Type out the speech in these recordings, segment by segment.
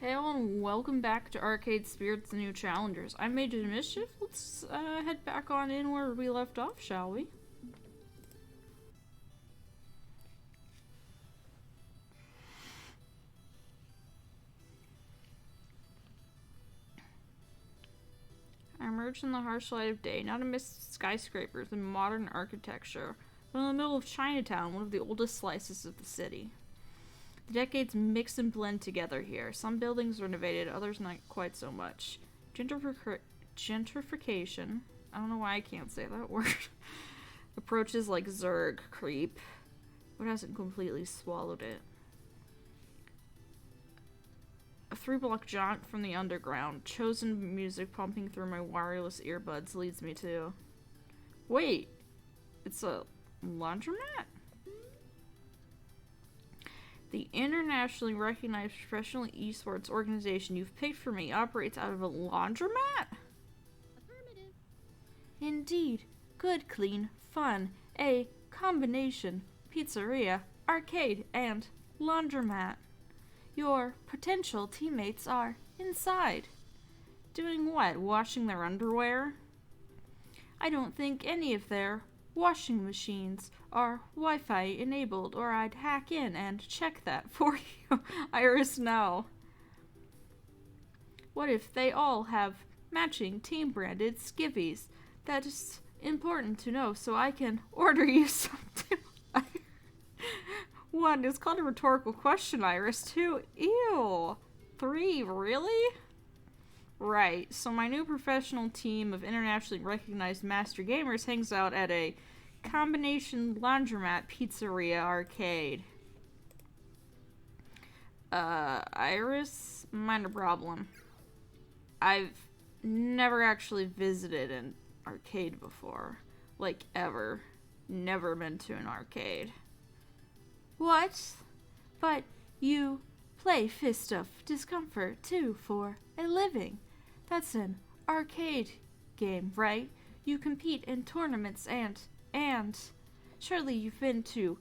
Hail and welcome back to Arcade Spirits and New Challengers. I'm Major Mischief. Let's head back on in where we left off, shall we? I emerged in the harsh light of day, not amidst skyscrapers and modern architecture, but in the middle of Chinatown, one of the oldest slices of the city. The decades mix and blend together here. Some buildings renovated, others not quite so much. Gentrification, I don't know why I can't say that word, approaches like Zerg creep, but hasn't completely swallowed it. A 3-block jaunt from the underground, chosen music pumping through my wireless earbuds leads me to... Wait, it's a laundromat? The internationally recognized professional esports organization you've picked for me operates out of a laundromat? Affirmative. Indeed. Good, clean, fun. A combination pizzeria, arcade, and laundromat. Your potential teammates are inside. Doing what? Washing their underwear? I don't think any of their washing machines are Wi-Fi enabled, or I'd hack in and check that for you. Iris, no. What if they all have matching team-branded skivvies? That is important to know so I can order you something. 1, it's called a rhetorical question, Iris. 2, ew. 3, really? Right, so my new professional team of internationally recognized master gamers hangs out at a combination laundromat pizzeria arcade. Iris, minor problem. I've never actually visited an arcade before. Like, ever. Never been to an arcade. What? But you play Fist of Discomfort, too, for a living. That's an arcade game, right? You compete in tournaments and surely you've been to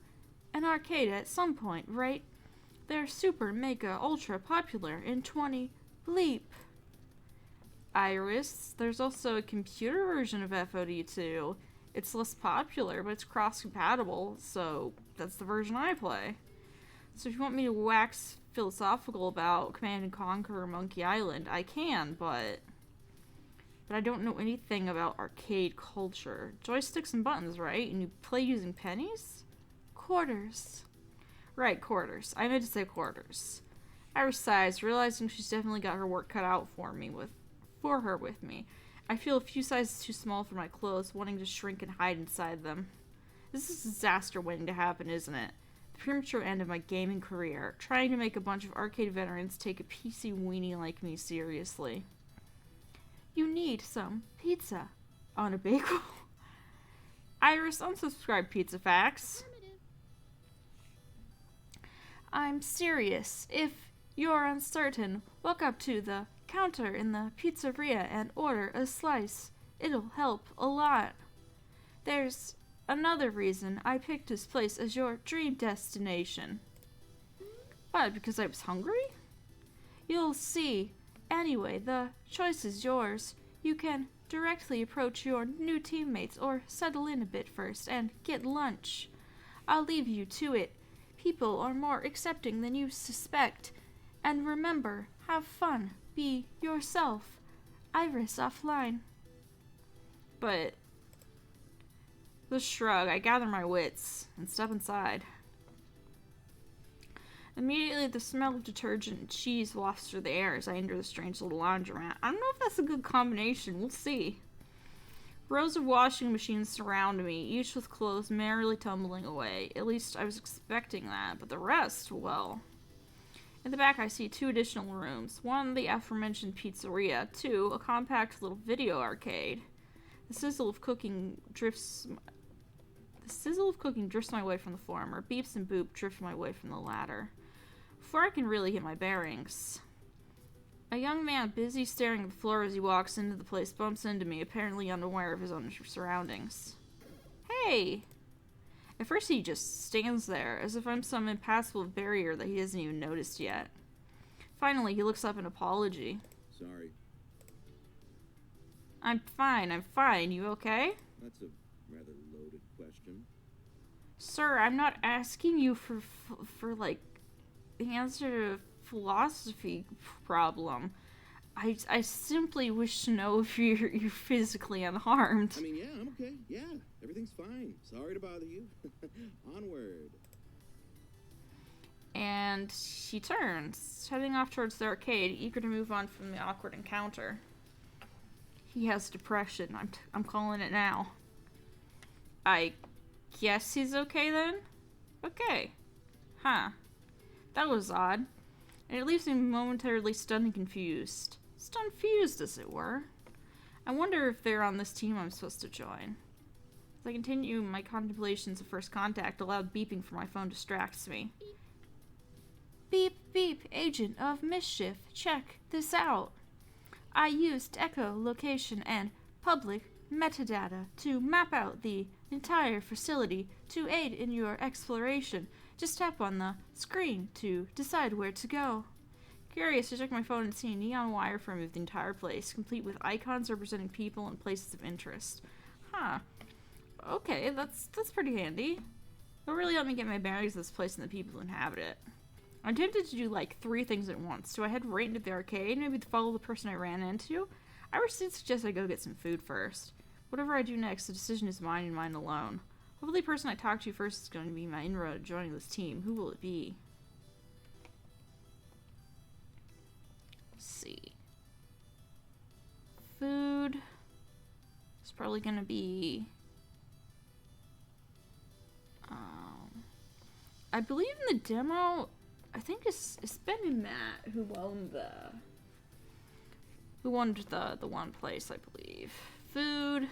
an arcade at some point, right? They're super, mega, ultra popular in 20 bleep. Iris, there's also a computer version of FOD2. It's less popular, but it's cross-compatible, so that's the version I play. So if you want me to wax philosophical about Command & Conquer or Monkey Island, I can, but I don't know anything about arcade culture. Joysticks and buttons, right? And you play using pennies? Quarters. Right, quarters. I meant to say quarters. Iris sighs, realizing she's definitely got her work cut out for her with me. I feel a few sizes too small for my clothes, wanting to shrink and hide inside them. This is a disaster waiting to happen, isn't it? The premature end of my gaming career, trying to make a bunch of arcade veterans take a PC weenie like me seriously. You need some pizza on a bagel. Iris, unsubscribe Pizza Facts. Affirmative. I'm serious. If you're uncertain, walk up to the counter in the pizzeria and order a slice. It'll help a lot. There's another reason I picked this place as your dream destination. What, because I was hungry? You'll see. Anyway, the choice is yours. You can directly approach your new teammates or settle in a bit first and get lunch. I'll leave you to it. People are more accepting than you suspect. And remember, have fun. Be yourself. Iris offline. But the shrug, I gather my wits and step inside. Immediately, the smell of detergent and cheese wafts through the air as I enter the strange little laundromat. I don't know if that's a good combination. We'll see. Rows of washing machines surround me, each with clothes merrily tumbling away. At least I was expecting that, but the rest, well... In the back, I see 2 additional rooms. 1, the aforementioned pizzeria. 2, a compact little video arcade. The sizzle of cooking drifts my way from the former. Beeps and boop drift my way from the latter. Before I can really get my bearings, a young man busy staring at the floor as he walks into the place bumps into me, apparently unaware of his own surroundings. Hey! At first he just stands there, as if I'm some impassable barrier that he hasn't even noticed yet. Finally, he looks up in apology. Sorry. I'm fine. You okay? That's a rather loaded question. Sir, I'm not asking you for like, the answer to a philosophy problem. I simply wish to know if you're physically unharmed. I mean, yeah, I'm okay. Yeah, everything's fine. Sorry to bother you. Onward. And he turns, heading off towards the arcade, eager to move on from the awkward encounter. He has depression. I'm calling it now. I guess he's okay then? Okay. Huh. That was odd. And it leaves me momentarily stunned and confused. Stunned-fused, as it were. I wonder if they're on this team I'm supposed to join. As I continue my contemplations of first contact, a loud beeping from my phone distracts me. Beep, beep, agent of mischief. Check this out. I used echolocation and public metadata to map out the entire facility to aid in your exploration. Just tap on the screen to decide where to go. Curious, I check my phone and see a neon wireframe of the entire place, complete with icons representing people and places of interest. Huh. Okay, that's pretty handy. It'll really help me get my bearings of this place and the people who inhabit it. I'm tempted to do like 3 things at once. Do I head right into the arcade, maybe to follow the person I ran into? I would suggest I go get some food first. Whatever I do next, the decision is mine and mine alone. Hopefully the person I talk to first is going to be my inroad to joining this team. Who will it be? Let's see. Food. It's probably going to be... I believe in the demo... I think it's Ben and Matt who owned the one place, I believe. Food.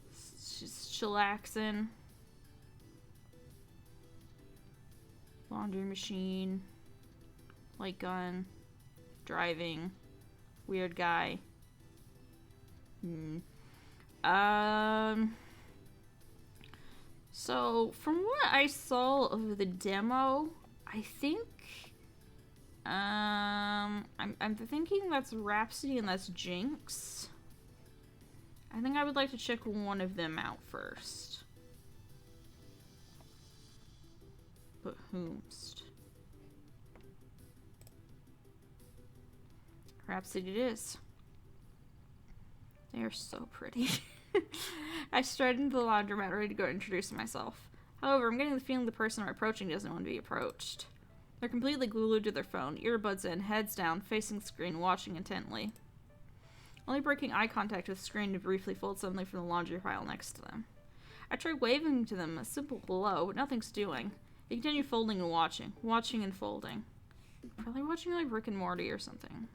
Just chillaxing. Laundry machine. Light gun. Driving. Weird guy. So, from what I saw of the demo, I think, I'm thinking that's Rhapsody and that's Jinx. I think I would like to check one of them out first. But whomst? Rhapsody it is. They are so pretty. I stride into the laundromat ready to go introduce myself. However, I'm getting the feeling the person I'm approaching doesn't want to be approached. They're completely glued to their phone, earbuds in, heads down, facing the screen, watching intently. Only breaking eye contact with the screen to briefly fold something from the laundry pile next to them. I try waving to them a simple hello, but nothing's doing. They continue folding and watching and folding. Probably watching like Rick and Morty or something.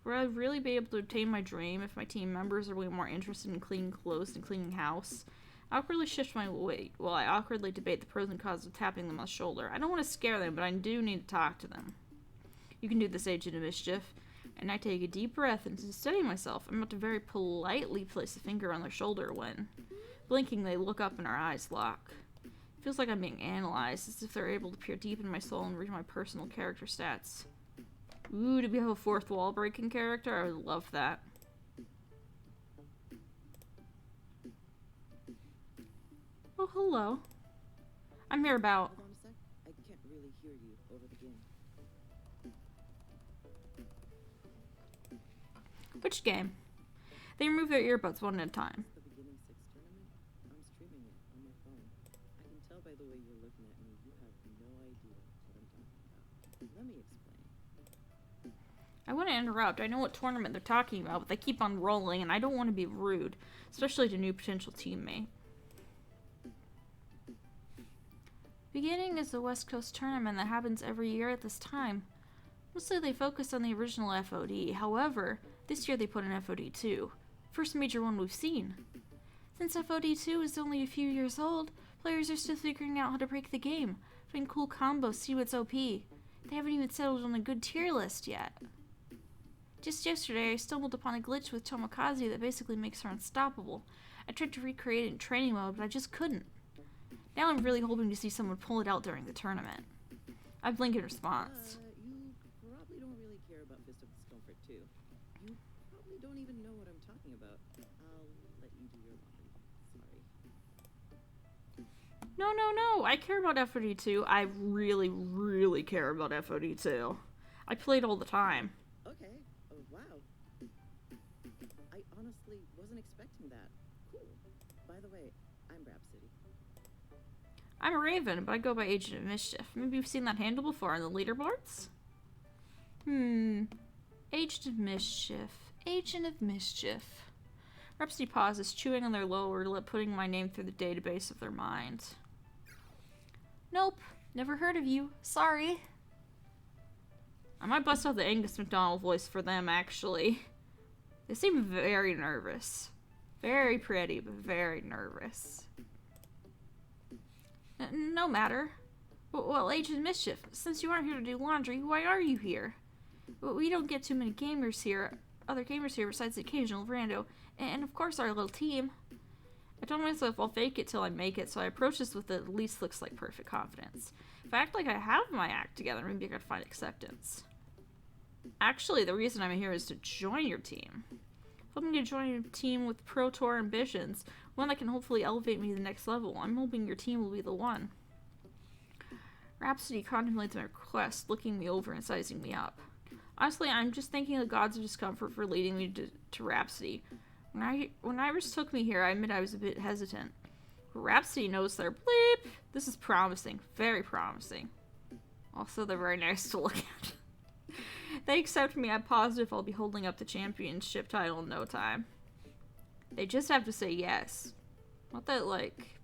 Would I really be able to obtain my dream if my team members are way more interested in cleaning clothes than cleaning house? I awkwardly shift my weight while I awkwardly debate the pros and cons of tapping them on the shoulder. I don't want to scare them, but I do need to talk to them. You can do this, Agent of Mischief. And I take a deep breath and to steady myself, I'm about to very politely place a finger on their shoulder when, blinking, they look up and our eyes lock. It feels like I'm being analyzed, as if they're able to peer deep into my soul and read my personal character stats. Ooh, do we have a 4th wall breaking character? I would love that. Oh, hello. I'm here about... Hold on a sec. I can't really hear you over the game. Which game? They remove their earbuds one at a time. The beginning 6 tournament? I'm streaming it on my phone. I can tell by the way you're looking at me, you have no idea what I'm talking about. Let me explain. I want to interrupt. I know what tournament they're talking about, but they keep on rolling, and I don't want to be rude, especially to a new potential teammate. Beginning is a West Coast tournament that happens every year at this time. Mostly they focus on the original FOD. However, this year they put in FOD 2. First major one we've seen. Since FOD 2 is only a few years old, players are still figuring out how to break the game, find cool combos, see what's OP. They haven't even settled on a good tier list yet. Just yesterday, I stumbled upon a glitch with Tomokaze that basically makes her unstoppable. I tried to recreate it in training mode, but I just couldn't. Now I'm really hoping to see someone pull it out during the tournament. I blink in response. No. I care about FOD2. I really, really care about FOD2. I play it all the time. Okay. Oh, wow. I honestly wasn't expecting that. Cool. By the way, I'm Rhapsody. I'm a Raven, but I go by Agent of Mischief. Maybe you've seen that handle before on the leaderboards? Agent of Mischief. Agent of Mischief. Rhapsody pauses, chewing on their lower lip, putting my name through the database of their mind. Nope. Never heard of you. Sorry. I might bust out the Angus McDonald voice for them, actually. They seem very nervous. Very pretty, but very nervous. No matter. Well, Agent of Mischief, since you aren't here to do laundry, why are you here? We don't get too many gamers here, other gamers here besides the occasional rando, and of course our little team. I told myself I'll fake it till I make it, so I approach this with at least looks like perfect confidence. If I act like I have my act together, maybe I could find acceptance. Actually, the reason I'm here is to join your team. Hoping to join your team with Pro Tour ambitions, one that can hopefully elevate me to the next level. I'm hoping your team will be the one. Rhapsody contemplates my request, looking me over and sizing me up. Honestly, I'm just thanking the gods of discomfort for leading me to Rhapsody. When Iris took me here, I admit I was a bit hesitant. Rhapsody knows their bleep. This is promising. Very promising. Also, they're very nice to look at. They accept me, I'm positive I'll be holding up the championship title in no time. They just have to say yes. Not that, like,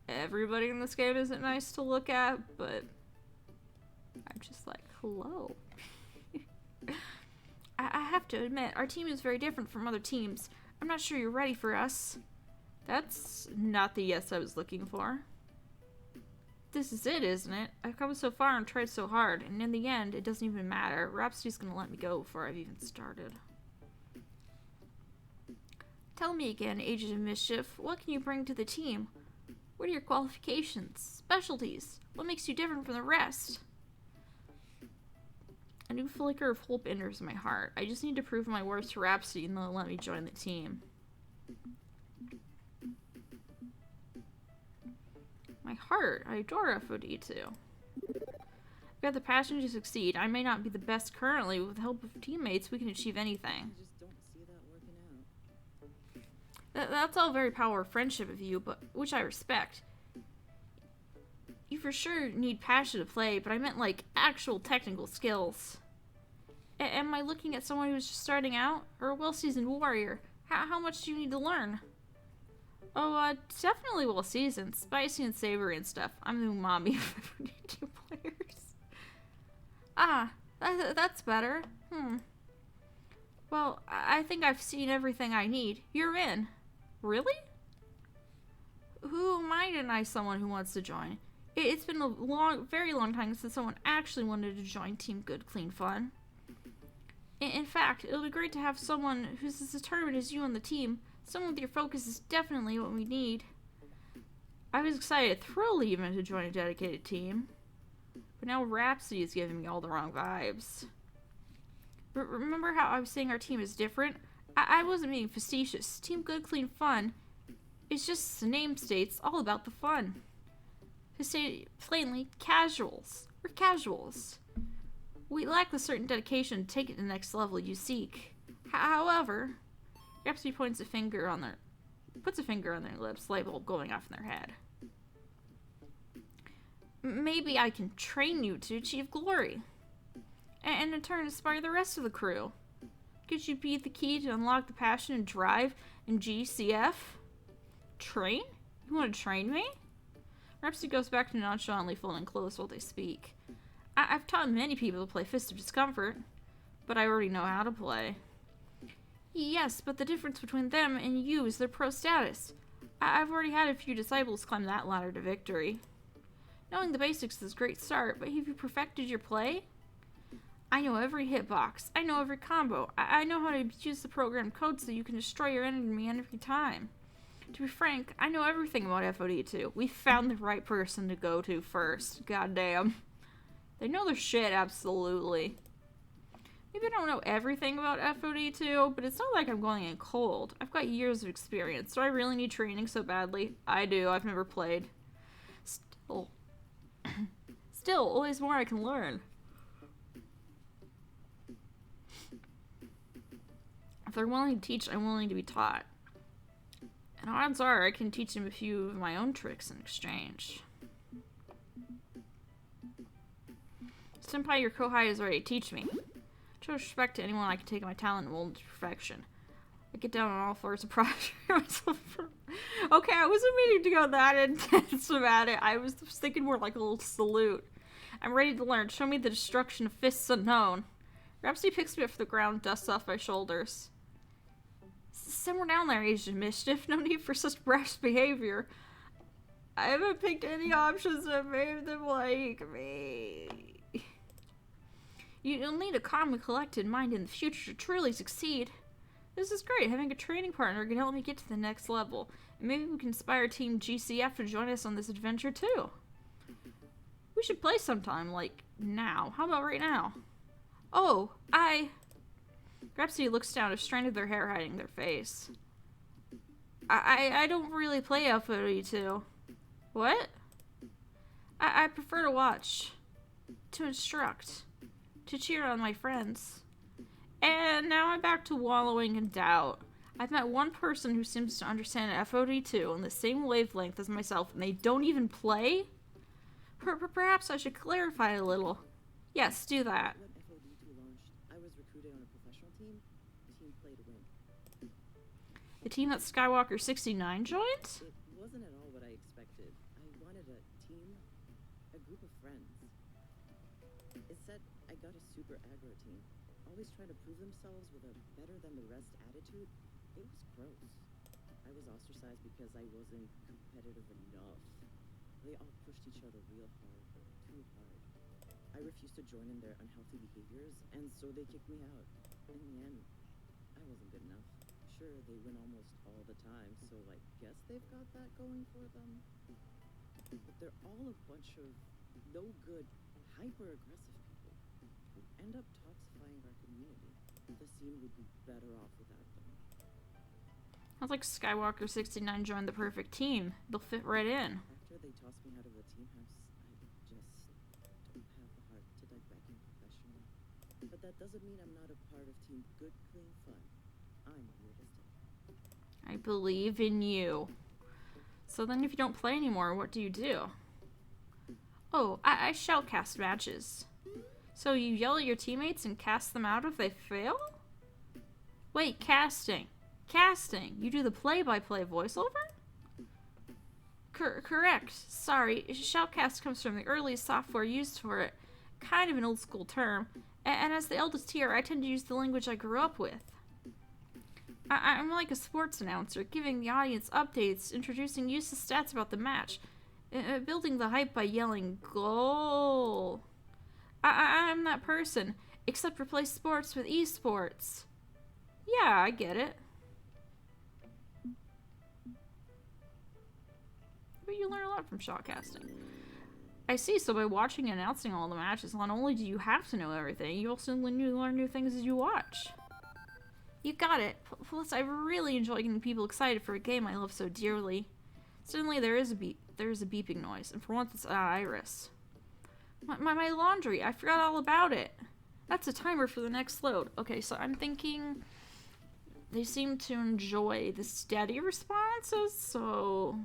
everybody in this game isn't nice to look at, but I'm just like, hello. I have to admit, our team is very different from other teams. I'm not sure you're ready for us. That's not the yes I was looking for. This is it, isn't it? I've come so far and tried so hard, and in the end, it doesn't even matter. Rhapsody's gonna let me go before I've even started. Tell me again, Agent of Mischief, what can you bring to the team? What are your qualifications, specialties? What makes you different from the rest? A new flicker of hope enters my heart. I just need to prove my worth to Rhapsody and they'll let me join the team. My heart. I adore FOD2. I've got the passion to succeed. I may not be the best currently, but with the help of teammates, we can achieve anything. I just don't see that working out. That's all very power of friendship of you, but which I respect. You for sure need passion to play, but I meant like actual technical skills. Am I looking at someone who's just starting out, or a well-seasoned warrior? How much do you need to learn? Oh, definitely well-seasoned, spicy and savory and stuff. I'm the umami of 2 players. Ah, that's better. Well, I think I've seen everything I need. You're in. Really? Who am I to deny someone who wants to join? It's been a very long time since someone actually wanted to join Team Good Clean Fun. In fact, it'll be great to have someone who's as determined as you on the team. Someone with your focus is definitely what we need. I was excited, thrilled even to join a dedicated team. But now Rhapsody is giving me all the wrong vibes. Remember how I was saying our team is different? I wasn't being facetious. Team Good Clean Fun is just the name states, all about the fun. To say plainly, casuals. We're casuals. We lack the certain dedication to take it to the next level you seek. However, Rhapsody puts a finger on their lips, light bulb going off in their head. Maybe I can train you to achieve glory, and in turn inspire the rest of the crew. Could you be the key to unlock the passion and drive in GCF? Train? You want to train me? Rhapsody goes back to nonchalantly folding clothes while they speak. I've taught many people to play Fist of Discomfort, but I already know how to play. Yes, but the difference between them and you is their pro status. I've already had a few disciples climb that ladder to victory. Knowing the basics is a great start, but have you perfected your play? I know every hitbox. I know every combo. I know how to use the program code so you can destroy your enemy every time. To be frank, I know everything about FOD2. We found the right person to go to first. Goddamn. They know their shit, absolutely. Maybe I don't know everything about FOD2, but it's not like I'm going in cold. I've got years of experience. Do I really need training so badly? I do. I've never played. Oh. Still, always more I can learn. If they're willing to teach, I'm willing to be taught. And odds are I can teach them a few of my own tricks in exchange. Senpai, your Kohai is ready to teach me. Show respect to anyone I can take my talent and mold to perfection. I get down on all fours and prostrate myself. Okay, I wasn't meaning to go that intense about it. I was thinking more like a little salute. I'm ready to learn. Show me the destruction of fists unknown. Rhapsody picks me up from the ground, dusts off my shoulders. Simmer down there, Asian mischief. No need for such brash behavior. I haven't picked any options that made them like me. You'll need a calm and collected mind in the future to truly succeed. This is great. Having a training partner can help me get to the next level. And maybe we can inspire Team GCF to join us on this adventure too. We should play sometime, like now. How about right now? Oh, Rhapsody looks down, a strand of their hair hiding their face. I don't really play FOD2. What? I prefer to watch. To instruct. To cheer on my friends. And now I'm back to wallowing in doubt. I've met one person who seems to understand FOD2 on the same wavelength as myself, and they don't even play? Perhaps I should clarify a little. Yes, do that. When FOD2 launched, I was recruited on a professional team. The team played to win. The team that Skywalker 69 joined? It wasn't at all what I expected. I wanted a team, a group of friends. Instead, I got a super aggro team. Always trying to prove themselves with a better-than-the-rest attitude. It was gross. I was ostracized because I wasn't competitive enough. They all pushed each other real hard, too hard. I refused to join in their unhealthy behaviors, and so they kicked me out. In the end, I wasn't good enough. Sure, they win almost all the time, so I guess they've got that going for them. But they're all a bunch of no-good, hyper-aggressive people who end up toxifying our community. The scene would be better off without them. Sounds like Skywalker 69 joined the perfect team. They'll fit right in. After they tossed me out of the team house, I just don't have the heart to dive back in professionally. But that doesn't mean I'm not a part of Team Good, Clean Fun. I'm here to stay. I believe in you. So then if you don't play anymore, what do you do? Oh, I shall cast matches. So you yell at your teammates and cast them out if they fail? Wait, casting. Casting. You do the play-by-play voiceover? Correct. Sorry. Shoutcast comes from the earliest software used for it. Kind of an old school term. And as the eldest here, I tend to use the language I grew up with. I'm like a sports announcer, giving the audience updates, introducing useless stats about the match, building the hype by yelling, "Goal!" I'm that person, except replace sports with esports. Yeah, I get it. But you learn a lot from shotcasting. I see, so by watching and announcing all the matches, not only do you have to know everything, you also learn new things as you watch. You got it. Plus, I really enjoy getting people excited for a game I love so dearly. Suddenly, there is a beeping noise, and for once, it's Iris. My laundry. I forgot all about it. That's a timer for the next load. Okay, so I'm thinking they seem to enjoy the steady responses, so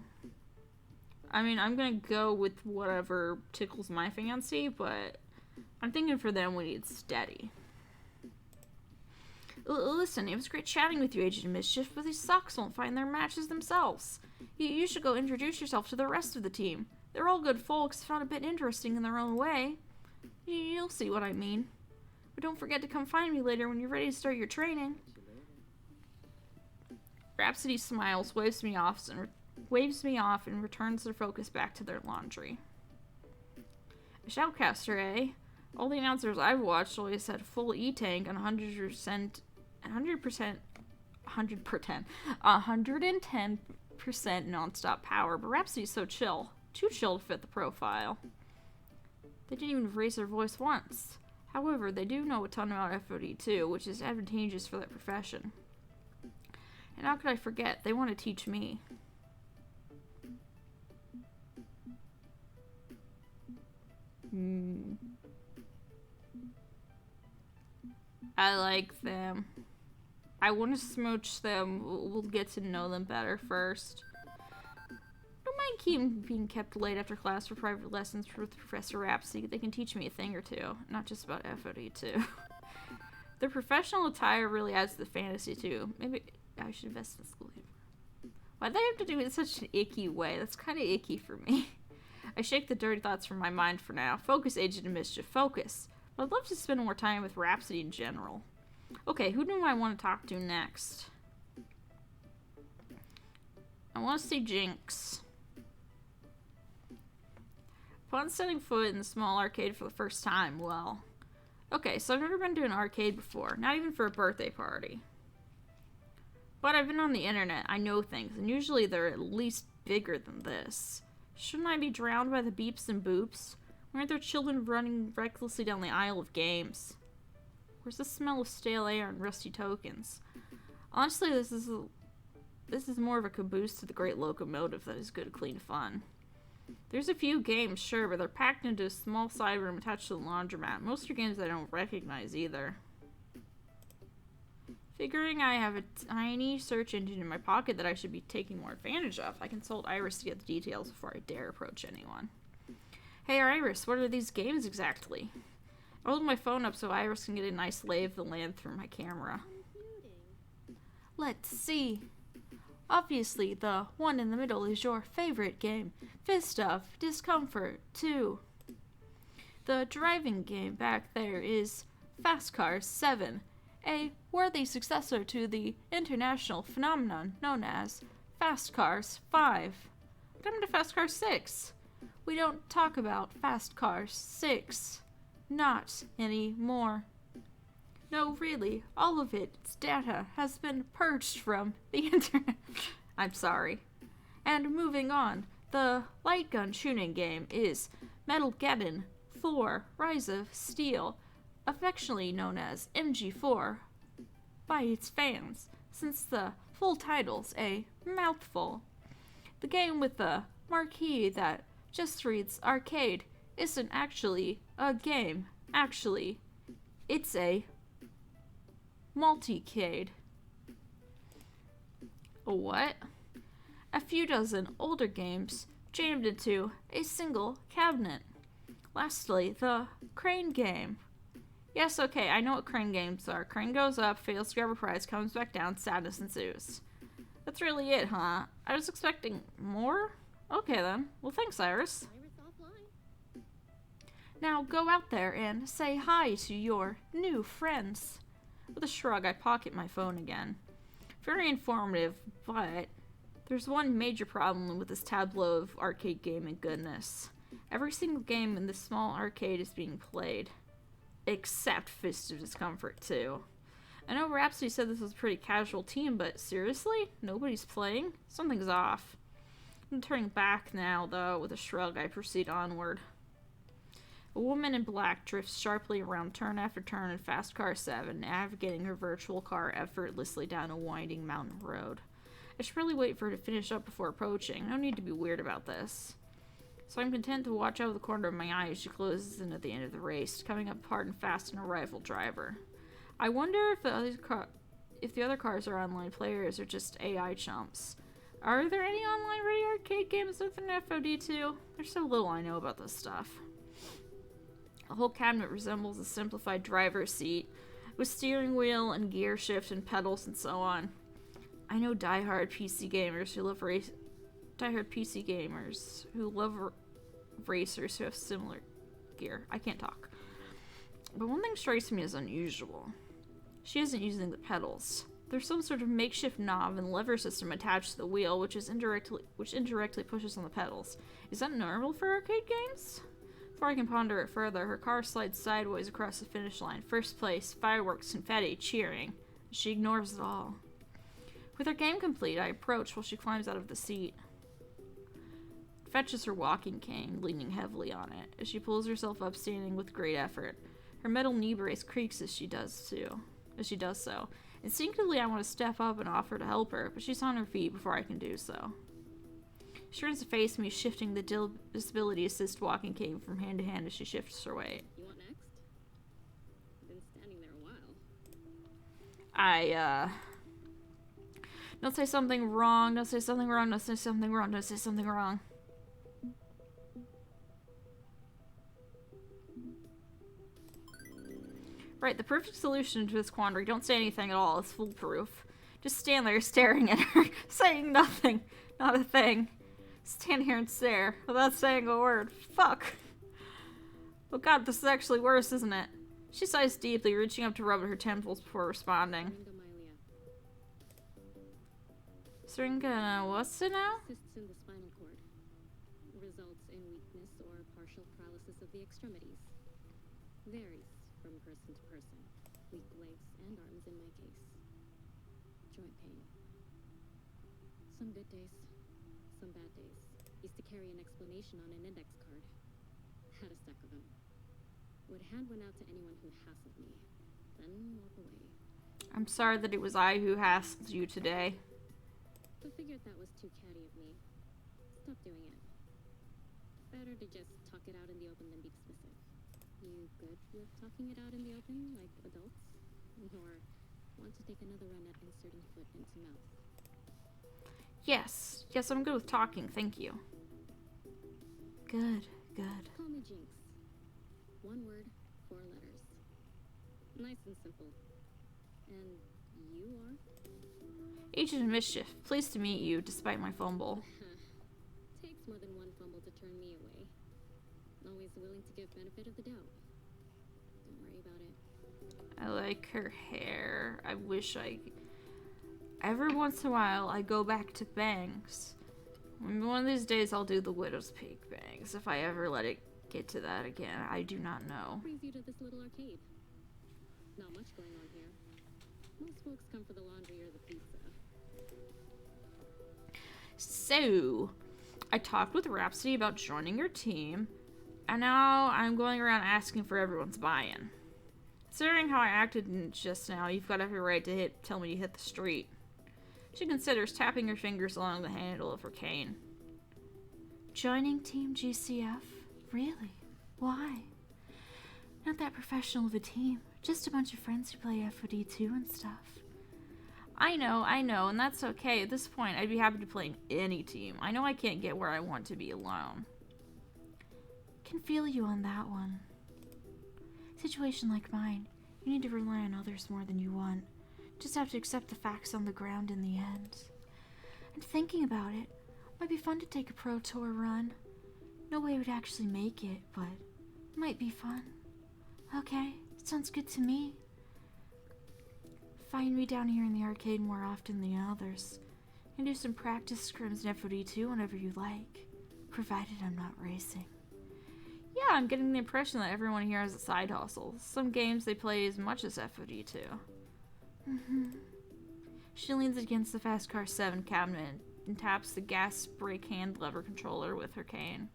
I mean, I'm gonna go with whatever tickles my fancy, but I'm thinking for them we need steady. Listen, it was great chatting with you, Agent of Mischief, but these socks won't find their matches themselves. You should go introduce yourself to the rest of the team. They're all good folks, found a bit interesting in their own way. You'll see what I mean. But don't forget to come find me later when you're ready to start your training. Rhapsody smiles, waves me off, and returns their focus back to their laundry. A shoutcaster, eh? All the announcers I've watched always had full E-tank and 110% non-stop power, but Rhapsody's so chill. Too chill to fit the profile. They didn't even raise their voice once. However, they do know a ton about FOD2, which is advantageous for their profession. And how could I forget? They want to teach me. I like them. I want to smooch them. We'll get to know them better first. Don't mind being kept late after class for private lessons with Professor Rhapsody. They can teach me a thing or two, not just about FOD too. Their professional attire really adds to the fantasy too. Maybe I should invest in school uniform. Why'd they have to do it in such an icky way? That's kind of icky for me. I shake the dirty thoughts from my mind for now. Focus, Agent of Mischief, focus. But I'd love to spend more time with Rhapsody in general. Okay, who do I want to talk to next? I want to see Jinx. Upon setting foot in the small arcade for the first time, well... Okay, so I've never been to an arcade before, not even for a birthday party. But I've been on the internet, I know things, and usually they're at least bigger than this. Shouldn't I be drowned by the beeps and boops? Why aren't there children running recklessly down the aisle of games? Where's the smell of stale air and rusty tokens? Honestly, this is more of a caboose to the great locomotive that is good, clean fun. There's a few games, sure, but they're packed into a small side room attached to the laundromat. Most are games I don't recognize either. Figuring I have a tiny search engine in my pocket that I should be taking more advantage of, I consult Iris to get the details before I dare approach anyone. Hey Iris, what are these games exactly? I hold my phone up so Iris can get a nice lay of the land through my camera. Let's see. Obviously, the one in the middle is your favorite game, Fist of Discomfort 2. The driving game back there is Fast Cars 7, a worthy successor to the international phenomenon known as Fast Cars 5. What happened to Fast Cars 6? We don't talk about Fast Cars 6. Not anymore. No, really, all of its data has been purged from the internet. I'm sorry. And moving on, the light gun shooting game is Metalgeddon 4 Rise of Steel, affectionately known as MG4 by its fans, since the full title's a mouthful. The game with the marquee that just reads arcade isn't actually a game. Actually, it's a multicade. A what? A few dozen older games jammed into a single cabinet. Lastly, the crane game. Yes, okay, I know what crane games are. Crane goes up, fails to grab a prize, comes back down, sadness ensues. That's really it, huh? I was expecting more? Okay then. Well, thanks, Iris. Now go out there and say hi to your new friends. With a shrug, I pocket my phone again. Very informative, but there's one major problem with this tableau of arcade gaming goodness. Every single game in this small arcade is being played. Except Fist of Discomfort 2. I know Rhapsody said this was a pretty casual team, but seriously? Nobody's playing? Something's off. I'm turning back now, though. With a shrug, I proceed onward. A woman in black drifts sharply around turn after turn in Fast Car 7, navigating her virtual car effortlessly down a winding mountain road. I should probably wait for her to finish up before approaching. No need to be weird about this. So I'm content to watch out of the corner of my eye as she closes in at the end of the race, coming up hard and fast in a rival driver. I wonder if the other cars are online players or just AI chumps. Are there any online ready arcade games with an FOD2? There's so little I know about this stuff. The whole cabinet resembles a simplified driver's seat, with steering wheel and gear shift and pedals and so on. I know diehard PC gamers who love racers who have similar gear. I can't talk. But one thing strikes me as unusual. She isn't using the pedals. There's some sort of makeshift knob and lever system attached to the wheel, which indirectly pushes on the pedals. Is that normal for arcade games? Before I can ponder it further, her car slides sideways across the finish line. First place, fireworks, confetti, cheering. She ignores it all. With her game complete, I approach while she climbs out of the seat. Fetches her walking cane, leaning heavily on it, as she pulls herself up standing with great effort. Her metal knee brace creaks as she does so. Instinctively, I want to step up and offer to help her, but she's on her feet before I can do so. She turns to face me, shifting the disability assist walking cane from hand to hand as she shifts her weight. You want next? Been standing there a while. Don't say something wrong, don't say something wrong, don't say something wrong, don't say something wrong. Right, the perfect solution to this quandary, don't say anything at all, it's foolproof. Just stand there staring at her, saying nothing, not a thing. Stand here and stare, without saying a word. Fuck. Oh god, this is actually worse, isn't it? She sighs deeply, reaching up to rub at her temples before responding. Syringa, what's it now? Cysts in the spinal cord. Results in weakness or partial paralysis of the extremities. Varies from person to person. Weak legs and arms in my case. Joint pain. Some good days, some bad days. Used to carry an explanation on an index card. Had a stack of them. Would hand one out to anyone who hassled me. Then walk away. I'm sorry that it was I who hassled you today. But figured that was too catty of me. Stop doing it. Better to just talk it out in the open than be dismissive. You good with talking it out in the open, like adults? Or want to take another run at inserting foot into mouth? Yes. Yes, I'm good with talking, thank you. Good, good. Call me Jinx. One word, 4 letters. Nice and simple. And you are? Agent of Mischief, pleased to meet you, despite my fumble. Takes more than one fumble to turn me away. Always willing to give benefit of the doubt. Don't worry about it. I like her hair. I wish every once in a while, I go back to bangs. One of these days, I'll do the Widow's Peak bangs. If I ever let it get to that again, I do not know. Brings you to this little arcade. Not much going on here. Most folks come for the laundry or the pizza. So, I talked with Rhapsody about joining your team, and now I'm going around asking for everyone's buy-in. Considering how I acted just now, you've got every right to tell me to hit the street. She considers tapping her fingers along the handle of her cane. Joining Team GCF? Really? Why? Not that professional of a team. Just a bunch of friends who play FOD2 and stuff. I know, and that's okay. At this point, I'd be happy to play in any team. I know I can't get where I want to be alone. Can feel you on that one. Situation like mine, you need to rely on others more than you want. Just have to accept the facts on the ground in the end. And thinking about it, might be fun to take a pro tour run. No way I would actually make it, but it might be fun. Okay, sounds good to me. Find me down here in the arcade more often than others. And do some practice scrims in FOD2 whenever you like. Provided I'm not racing. Yeah, I'm getting the impression that everyone here has a side hustle. Some games they play as much as FOD2. She leans against the Fast Car 7 cabinet and taps the gas brake hand lever controller with her cane.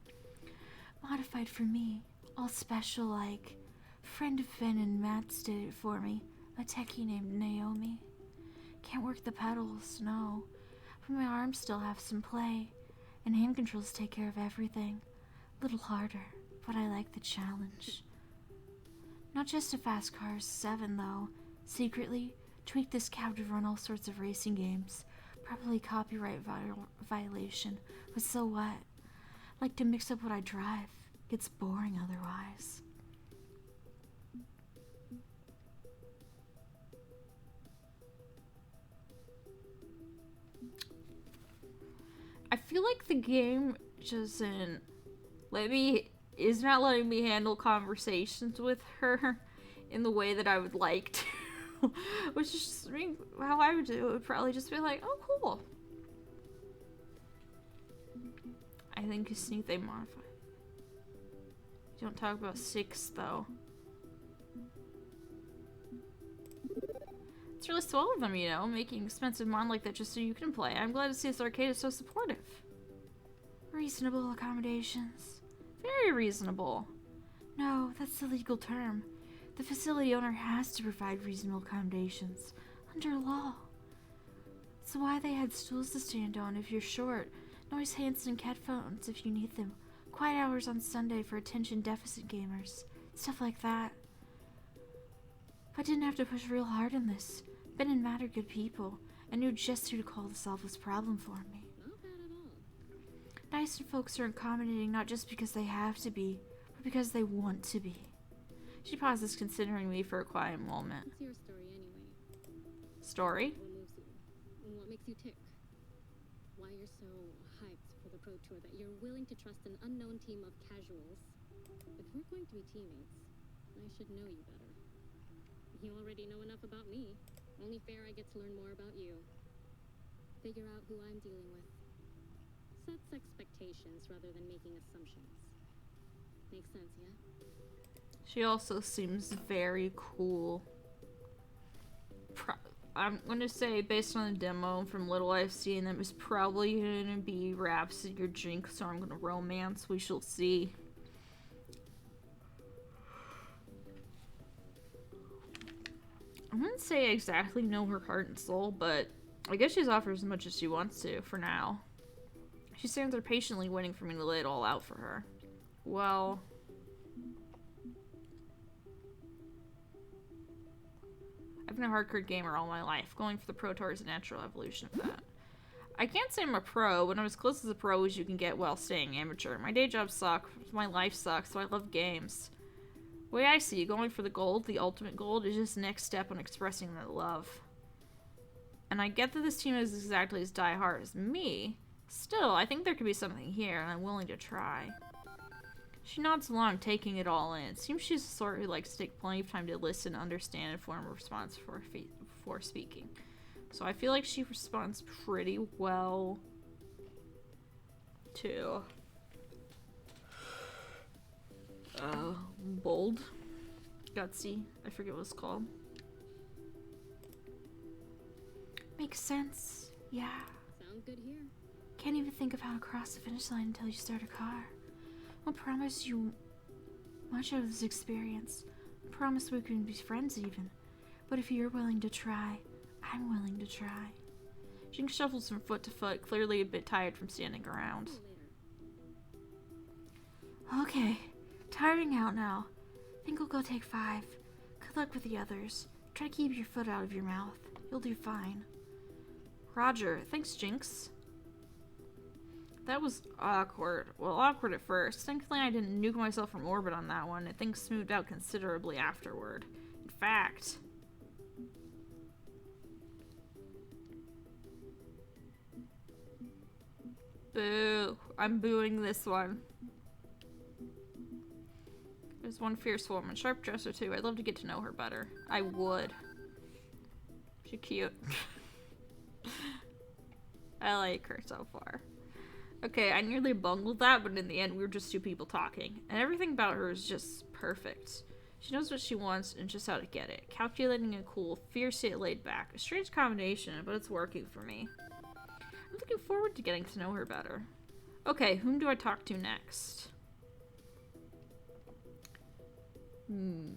Modified for me. All special like. Friend of Finn and Matt's did it for me. A techie named Naomi. Can't work the pedals, no. But my arms still have some play. And hand controls take care of everything. A little harder, but I like the challenge. Not just a Fast Car 7, though. Secretly, tweak this cab to run all sorts of racing games. Probably copyright violation, but so what? Like to mix up what I drive. Gets boring otherwise. I feel like the game just is not letting me handle conversations with her in the way that I would like to. Which is just, I mean, how I would do it would probably just be like, oh, cool. I think you sneak they modify. Don't talk about 6 though. It's really swell of them, you know, making expensive mod like that just so you can play. I'm glad to see this arcade is so supportive. Reasonable accommodations. Very reasonable. No, that's the legal term. The facility owner has to provide reasonable accommodations. Under law. So why they had stools to stand on if you're short. Noise-canceling headphones if you need them. Quiet hours on Sunday for attention deficit gamers. Stuff like that. But didn't have to push real hard on this. Ben and Matt are good people, and knew just who to call to solve this problem for me. Not bad at all. Nice folks are accommodating not just because they have to be, but because they want to be. She pauses, considering me for a quiet moment. What's your story anyway? Story? What moves you? What makes you tick? Why you're so hyped for the pro tour that you're willing to trust an unknown team of casuals? If we're going to be teammates, I should know you better. You already know enough about me. Only fair I get to learn more about you. Figure out who I'm dealing with. Sets expectations rather than making assumptions. Makes sense, yeah? She also seems very cool. I'm gonna say, based on the demo from little I've seen, that was probably gonna be Rhapsody or Jinx, so I'm gonna romance. We shall see. I wouldn't say I exactly know her heart and soul, but I guess she's offered as much as she wants to, for now. She stands there patiently waiting for me to lay it all out for her. Well... I've been a hardcore gamer all my life. Going for the pro tour is a natural evolution of that. I can't say I'm a pro, but I'm as close as a pro as you can get while staying amateur. My day job sucks, my life sucks, so I love games. The way I see it, going for the gold, the ultimate gold, is just the next step on expressing that love. And I get that this team is exactly as diehard as me. Still, I think there could be something here, and I'm willing to try. She nods along, taking it all in. It seems she's the sort who likes to take plenty of time to listen, understand, and form a response before speaking. So I feel like she responds pretty well to bold, gutsy, I forget what it's called. Makes sense, yeah. Sounds good here. Can't even think of how to cross the finish line until you start a car. I'll promise you much out of this experience. I promise we can be friends even. But if you're willing to try, I'm willing to try. Jinx shuffles from foot to foot, clearly a bit tired from standing around. Okay, tiring out now. Think we'll go take 5. Good luck with the others. Try to keep your foot out of your mouth. You'll do fine. Roger. Thanks, Jinx. That was awkward. Well, awkward at first. Thankfully, I didn't nuke myself from orbit on that one, and things smoothed out considerably afterward. In fact... Boo. I'm booing this one. There's one fierce woman. Sharp dresser, too. I'd love to get to know her better. I would. She's cute. I like her so far. Okay, I nearly bungled that, but in the end, we were just two people talking. And everything about her is just perfect. She knows what she wants and just how to get it. Calculating and cool, fierce yet laid back. A strange combination, but it's working for me. I'm looking forward to getting to know her better. Okay, whom do I talk to next? I'm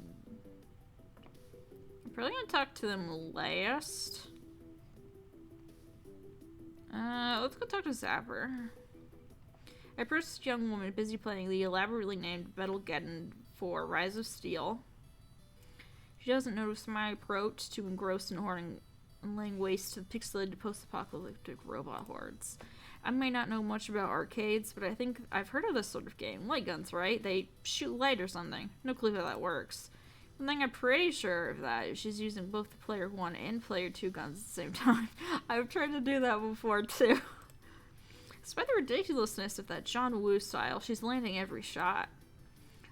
probably gonna talk to them last. Let's go talk to Zapper. I approached a young woman busy playing the elaborately named Battlegeddon for Rise of Steel. She doesn't notice my approach, too engrossed in hoarding and laying waste to the pixelated post-apocalyptic robot hordes. I may not know much about arcades, but I think I've heard of this sort of game. Light guns, right? They shoot light or something. No clue how that works. One thing I'm pretty sure of that is she's using both the player 1 and player 2 guns at the same time. I've tried to do that before, too. Despite the ridiculousness of that John Woo style, she's landing every shot.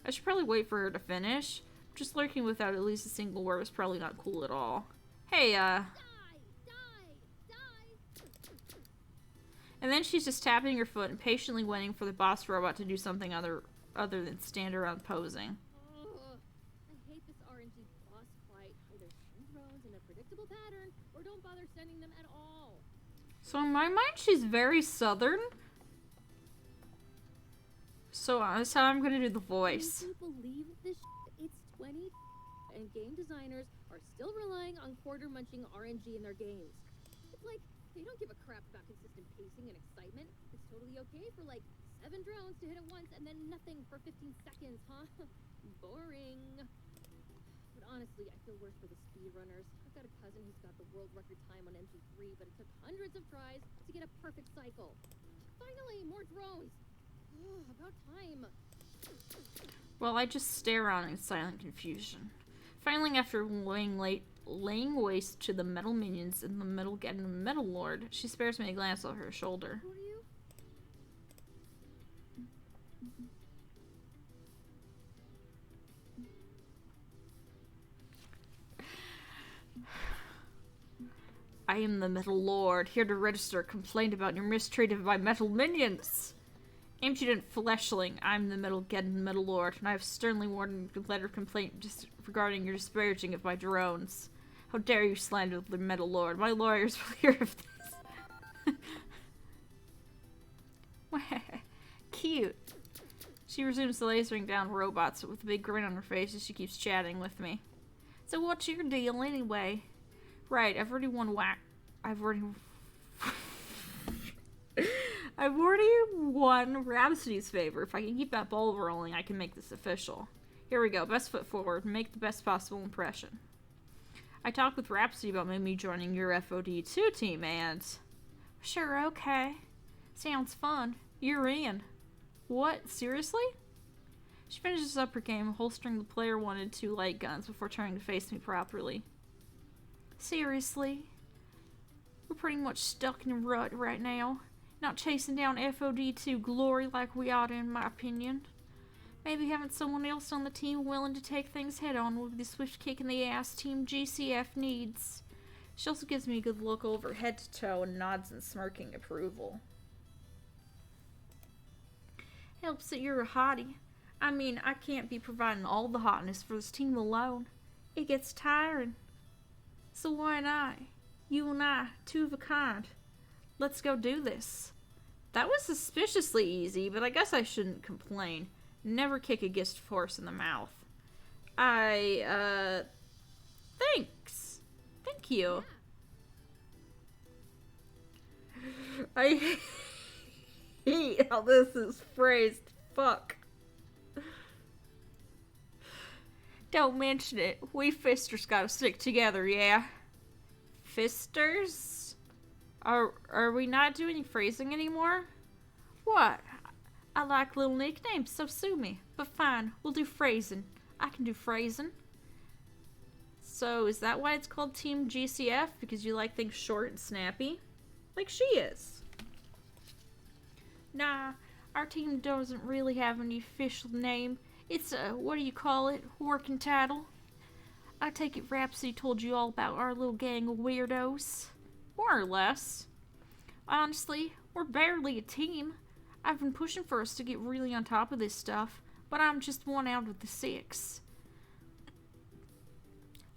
I should probably wait for her to finish. Just lurking without at least a single word is probably not cool at all. Hey, Die! And then she's just tapping her foot and patiently waiting for the boss robot to do something other than stand around posing. I hate this RNG boss fight. Either send drones in a predictable pattern, or don't bother sending them at all. So in my mind, she's very southern. So that's how I'm gonna do the voice. Can you believe this shit? It's 20 and game designers are still relying on quarter-munching RNG in their games. It's like, they don't give a crap about consistent pacing and excitement. It's totally okay for like 7 drones to hit at once and then nothing for 15 seconds, huh? Boring. But honestly, I feel worse for the speedrunners. I've got a cousin who's got the world record time on MG3, but it took hundreds of tries to get a perfect cycle. Finally, more drones. About time. Well, I just stare on in silent confusion. Finally, after laying waste to the metal minions and the Metal Lord, she spares me a glance over her shoulder. Who are you? I am the Metal Lord, here to register a complaint about your mistreatment by metal minions. Impudent fleshling, I'm the Metal Lord, and I have sternly warned you letter of complaint just regarding your disparaging of my drones. How dare you slander the Metal Lord? My lawyers will hear of this. Cute. She resumes lasering down robots with a big grin on her face as she keeps chatting with me. So what's your deal anyway? Right, I've already won Rhapsody's favor. If I can keep that ball rolling, I can make this official. Here we go. Best foot forward. Make the best possible impression. I talked with Rhapsody about maybe joining your FOD2 team, and... Sure, okay. Sounds fun. You're in. What? Seriously? She finishes up her game, holstering the player wanted 2 light guns before turning to face me properly. Seriously? We're pretty much stuck in a rut right now. Not chasing down FOD2 glory like we ought, in my opinion. Maybe having someone else on the team willing to take things head on would be the swift kick in the ass Team GCF needs. She also gives me a good look over head to toe and nods in smirking approval. Helps that you're a hottie. I mean, I can't be providing all the hotness for this team alone. It gets tiring. So why not? You and I, 2 of a kind. Let's go do this. That was suspiciously easy, but I guess I shouldn't complain. Never kick a gift horse in the mouth. Thanks. Thank you. I hate how this is phrased. Fuck. Don't mention it. We fisters gotta stick together, yeah? Fisters? Are we not doing phrasing anymore? What? I like little nicknames, so sue me. But fine, we'll do phrasing. I can do phrasing. So, is that why it's called Team GCF? Because you like things short and snappy? Like she is. Nah, our team doesn't really have any official name. It's what do you call it? Working title. I take it Rhapsody told you all about our little gang of weirdos. More or less. Honestly, we're barely a team. I've been pushing for us to get really on top of this stuff, but I'm just 1 out of the 6.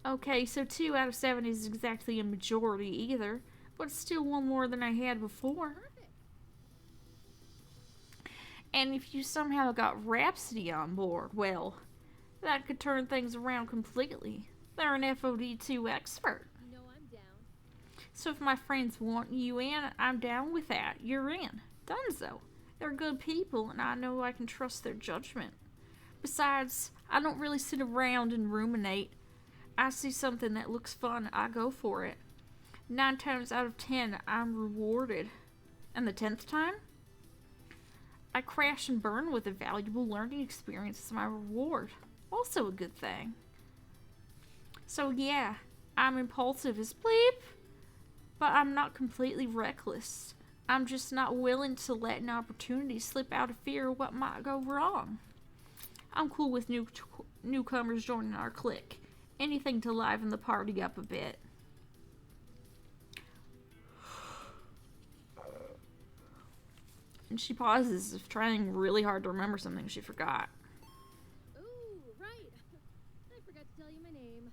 Okay, so 2 out of 7 is exactly a majority either, but it's still 1 more than I had before. And if you somehow got Rhapsody on board, well, that could turn things around completely. They're an FOD2 expert. You know I'm down. So if my friends want you in, I'm down with that. You're in. Dunzo. They're good people, and I know I can trust their judgment. Besides, I don't really sit around and ruminate. I see something that looks fun, I go for it. 9 times out of 10, I'm rewarded. And the 10th time? I crash and burn with a valuable learning experience as my reward. Also a good thing. So yeah, I'm impulsive as bleep, but I'm not completely reckless. I'm just not willing to let an opportunity slip out of fear of what might go wrong. I'm cool with newcomers joining our clique. Anything to liven the party up a bit. And she pauses, as if trying really hard to remember something she forgot. Ooh, right. I forgot to tell you my name.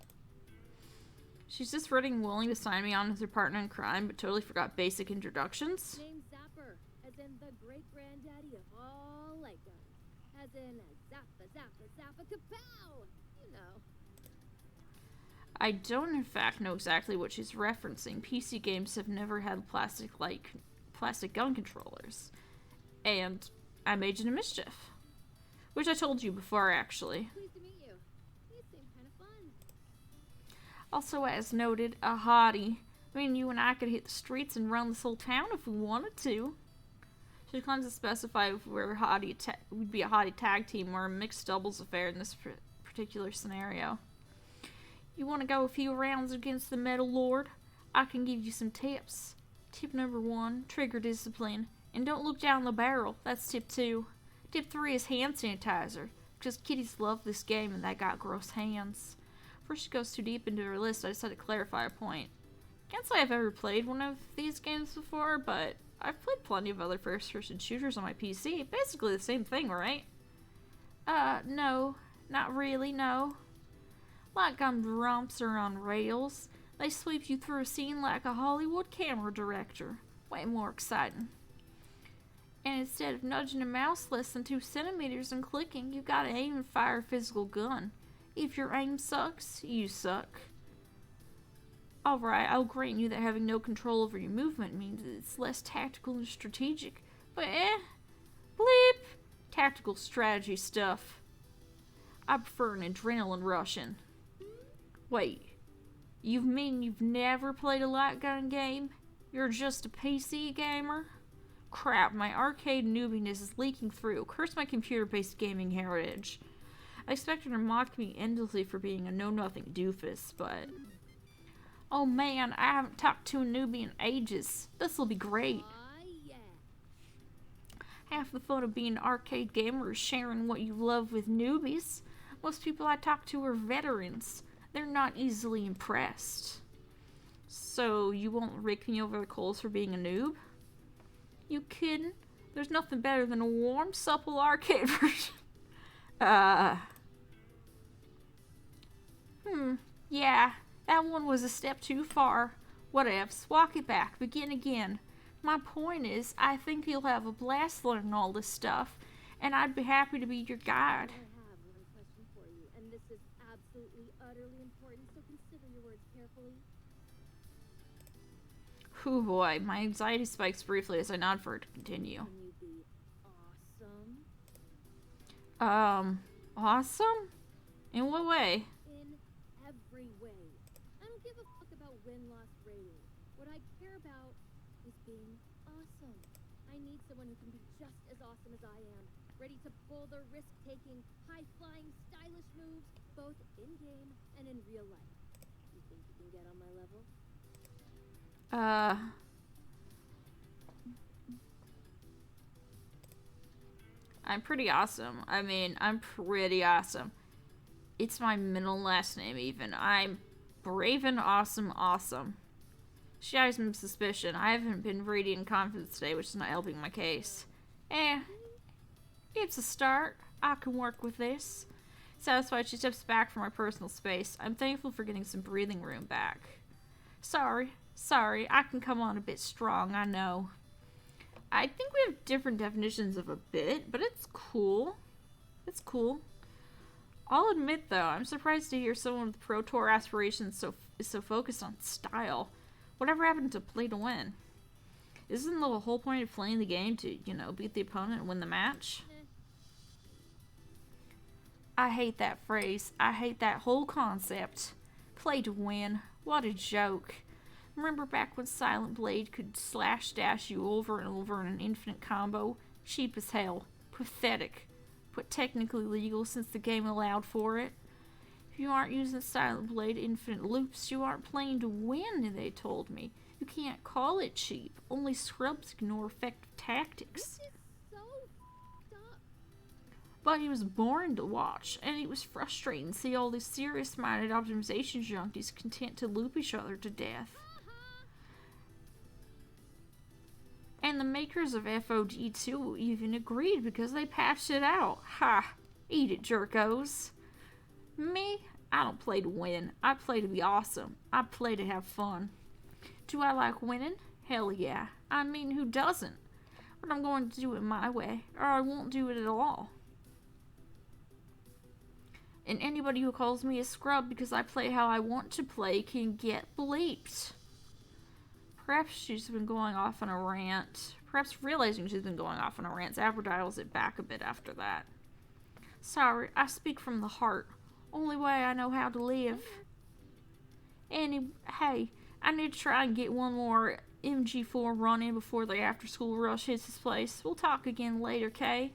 She's just ready and willing to sign me on as her partner in crime, but totally forgot basic introductions. Name's Zapper, as in the great-granddaddy of all light guns. As in zappa kapow! You know. I don't in fact know exactly what she's referencing. PC games have never had plastic gun controllers. And I'm Agent of Mischief. Which I told you before, actually. Pleased to meet you. You seem kind of fun. Also, as noted, a hottie. I mean, you and I could hit the streets and run this whole town if we wanted to. She declines to specify if we'd be a hottie tag team or a mixed doubles affair in this particular scenario. You want to go a few rounds against the Metal Lord? I can give you some tips. Tip number 1, trigger discipline. And don't look down the barrel. That's tip 2. Tip 3 is hand sanitizer. Because kitties love this game and they got gross hands. Before she goes too deep into her list, I decided to clarify a point. Can't say I've ever played one of these games before, but I've played plenty of other first-person shooters on my PC. Basically the same thing, right? No. Not really, no. Like gummed romps are on rails. They sweep you through a scene like a Hollywood camera director. Way more exciting. And instead of nudging a mouse less than 2 centimeters and clicking, you gotta aim and fire a physical gun. If your aim sucks, you suck. Alright, I'll grant you that having no control over your movement means that it's less tactical and strategic. But bleep, tactical strategy stuff. I prefer an adrenaline rushing. Wait, you mean you've never played a light gun game? You're just a PC gamer? Crap, my arcade noobiness is leaking through. Curse my computer-based gaming heritage. I expected her to mock me endlessly for being a know-nothing doofus, but... Oh man, I haven't talked to a newbie in ages. This'll be great. Half the fun of being an arcade gamer is sharing what you love with newbies. Most people I talk to are veterans. They're not easily impressed. So, you won't rake me over the coals for being a noob? You kidding? There's nothing better than a warm, supple arcade version. Yeah, that one was a step too far. Whatevs, walk it back, begin again. My point is, I think you'll have a blast learning all this stuff, and I'd be happy to be your guide. I have one question for you, and this is absolutely, utterly important, so consider your words carefully. Whew boy, my anxiety spikes briefly as I nod for her to continue. Can you be awesome? Awesome? In what way? In every way. I don't give a fuck about win-loss rating. What I care about is being awesome. I need someone who can be just as awesome as I am, ready to pull the risk-taking, high-flying, stylish moves, both in-game and in real life. You think you can get on my level? I'm pretty awesome. I mean, I'm pretty awesome. It's my middle last name, even. I'm brave and awesome. She eyes me with suspicion. I haven't been radiant confidence today, which is not helping my case. It's a start. I can work with this. Satisfied, she steps back from my personal space. I'm thankful for getting some breathing room back. Sorry, I can come on a bit strong, I know. I think we have different definitions of a bit, but it's cool. It's cool. I'll admit, though, I'm surprised to hear someone with Pro Tour aspirations is so focused on style. Whatever happened to play to win? Isn't the whole point of playing the game to, beat the opponent and win the match? I hate that phrase. I hate that whole concept. Play to win. What a joke. Remember back when Silent Blade could slash dash you over and over in an infinite combo? Cheap as hell. Pathetic. But technically legal since the game allowed for it. If you aren't using Silent Blade infinite loops, you aren't playing to win, they told me. You can't call it cheap. Only scrubs ignore effective tactics. This is so f***ed up. But it was boring to watch, and it was frustrating to see all these serious-minded optimization junkies content to loop each other to death. And the makers of FOG2 even agreed because they patched it out. Ha! Eat it, jerkos. Me? I don't play to win. I play to be awesome. I play to have fun. Do I like winning? Hell yeah. I mean, who doesn't? But I'm going to do it my way, or I won't do it at all. And anybody who calls me a scrub because I play how I want to play can get bleeped. Perhaps she's been going off on a rant. Perhaps realizing she's been going off on a rant, Zabra dials it back a bit after that. Sorry, I speak from the heart. Only way I know how to live. Hey, I need to try and get one more MG4 run in before the after school rush hits this place. We'll talk again later, Kay?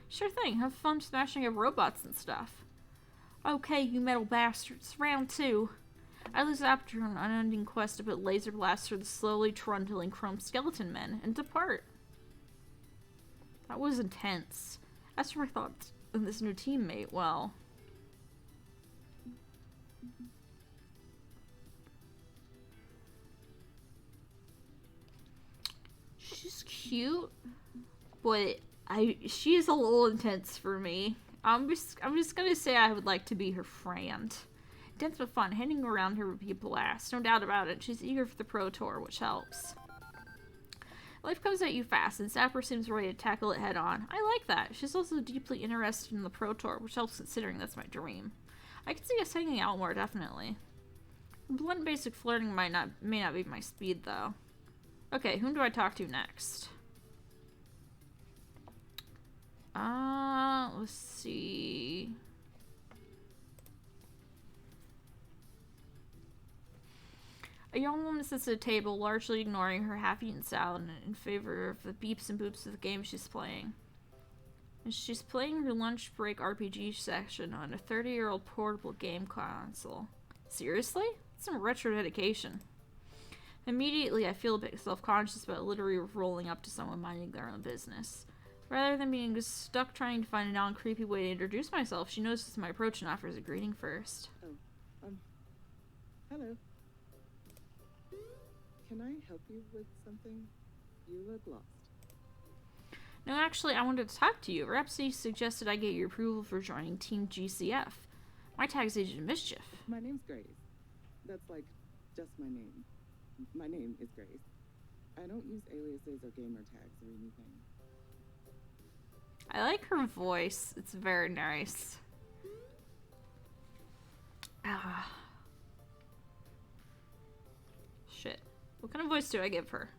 Sure thing, have fun smashing up robots and stuff. Okay, you metal bastards, round 2. I lose after an unending quest to put laser blasts through the slowly trundling chrome skeleton men and depart. That was intense. As for my thoughts on this new teammate, well... she's cute, but she is a little intense for me. I'm just gonna say I would like to be her friend. Dense but fun, hanging around her would be a blast, no doubt about it. She's eager for the Pro Tour, which helps. Life comes at you fast, and Sapper seems ready to tackle it head on. I like that. She's also deeply interested in the Pro Tour, which helps considering that's my dream. I can see us hanging out more, definitely. Blunt basic flirting may not be my speed, though. Okay, whom do I talk to next? Let's see. A young woman sits at a table, largely ignoring her half-eaten salad in favor of the beeps and boops of the game she's playing. And she's playing her lunch break RPG session on a 30-year-old portable game console. Seriously? That's some retro dedication. Immediately, I feel a bit self-conscious about literally rolling up to someone minding their own business. Rather than being stuck trying to find a non-creepy way to introduce myself, she notices my approach and offers a greeting first. Oh, hello. Can I help you with something? You look lost. No, actually, I wanted to talk to you. Rhapsody suggested I get your approval for joining Team GCF. My tag's Agent Mischief. My name's Grace. That's like just my name. My name is Grace. I don't use aliases or gamer tags or anything. I like her voice. It's very nice. Ah. Shit. What kind of voice do I give her?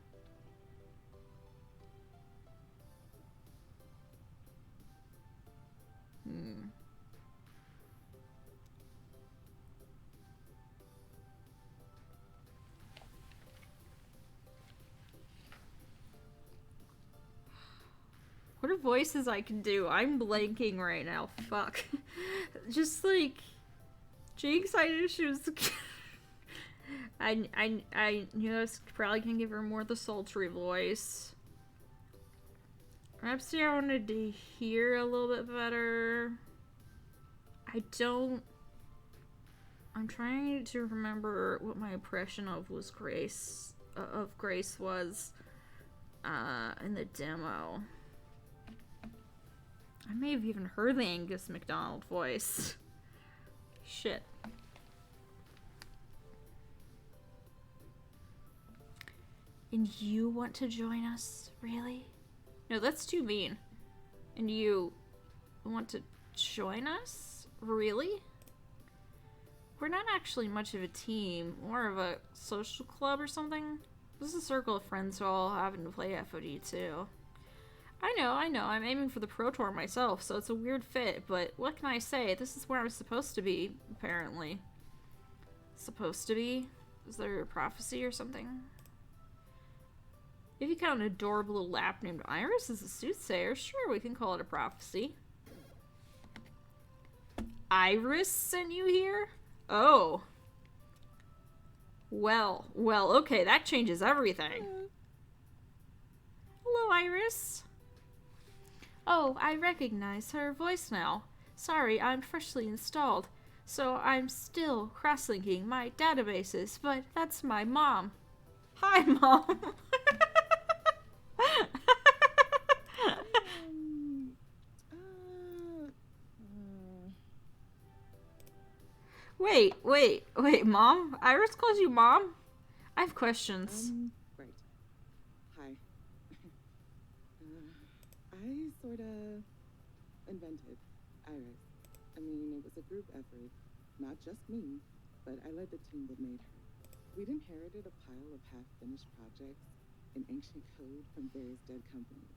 What are voices I can do? I'm blanking right now. Fuck. Just like Jinx, I knew she was. I knew I was probably gonna give her more the sultry voice. Perhaps I wanted to hear a little bit better. I'm trying to remember what my impression of Grace was in the demo. I may have even heard the Angus MacDonald voice. Shit. And you want to join us? Really? No, that's too mean. And you want to join us? Really? We're not actually much of a team, more of a social club or something. This is a circle of friends who all happen to play FOD too. I know, I'm aiming for the Pro Tour myself, so it's a weird fit, but what can I say? This is where I'm supposed to be, apparently. Supposed to be? Is there a prophecy or something? If you count an adorable little lap named Iris as a soothsayer, sure, we can call it a prophecy. Iris sent you here? Oh. Well, okay, that changes everything. Hello, Iris. Oh, I recognize her voice now. Sorry, I'm freshly installed, so I'm still cross-linking my databases, but that's my mom. Hi, Mom. Wait, Mom? Iris calls you Mom? I have questions. Right. Hi. I sorta invented Iris. I mean, it was a group effort. Not just me, but I led the team that made her. We'd inherited a pile of half-finished projects in ancient code from various dead companies.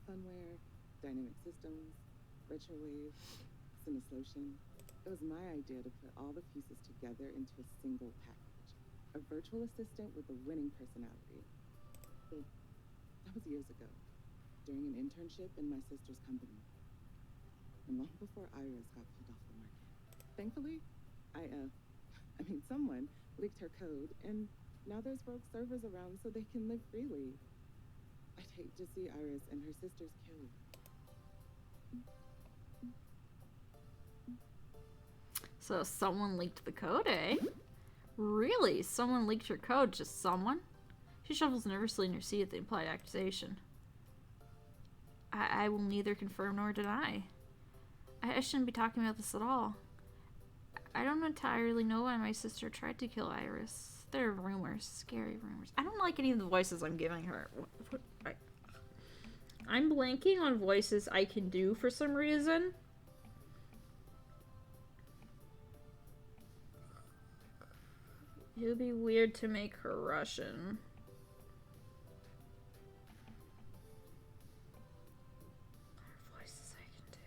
Funware, Dynamic Systems, Retrowave, Cineslotion. It was my idea to put all the pieces together into a single package. A virtual assistant with a winning personality. That was years ago, during an internship in my sister's company. And long before Iris got pulled off the market. Thankfully, someone leaked her code, and now there's rogue servers around so they can live freely. I'd hate to see Iris and her sisters killed. So someone leaked the code, eh? Really? Someone leaked her code? Just someone? She shuffles nervously in her seat at the implied accusation. I will neither confirm nor deny. I shouldn't be talking about this at all. I don't entirely know why my sister tried to kill Iris. There are rumors, scary rumors. I don't like any of the voices I'm giving her. I'm blanking on voices I can do for some reason. It would be weird to make her Russian. What voices I can do?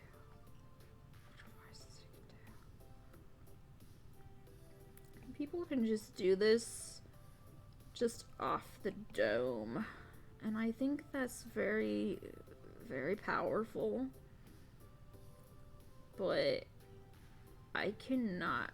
What voices I can do? People can just do this just off the dome. And I think that's very, very powerful. But I cannot.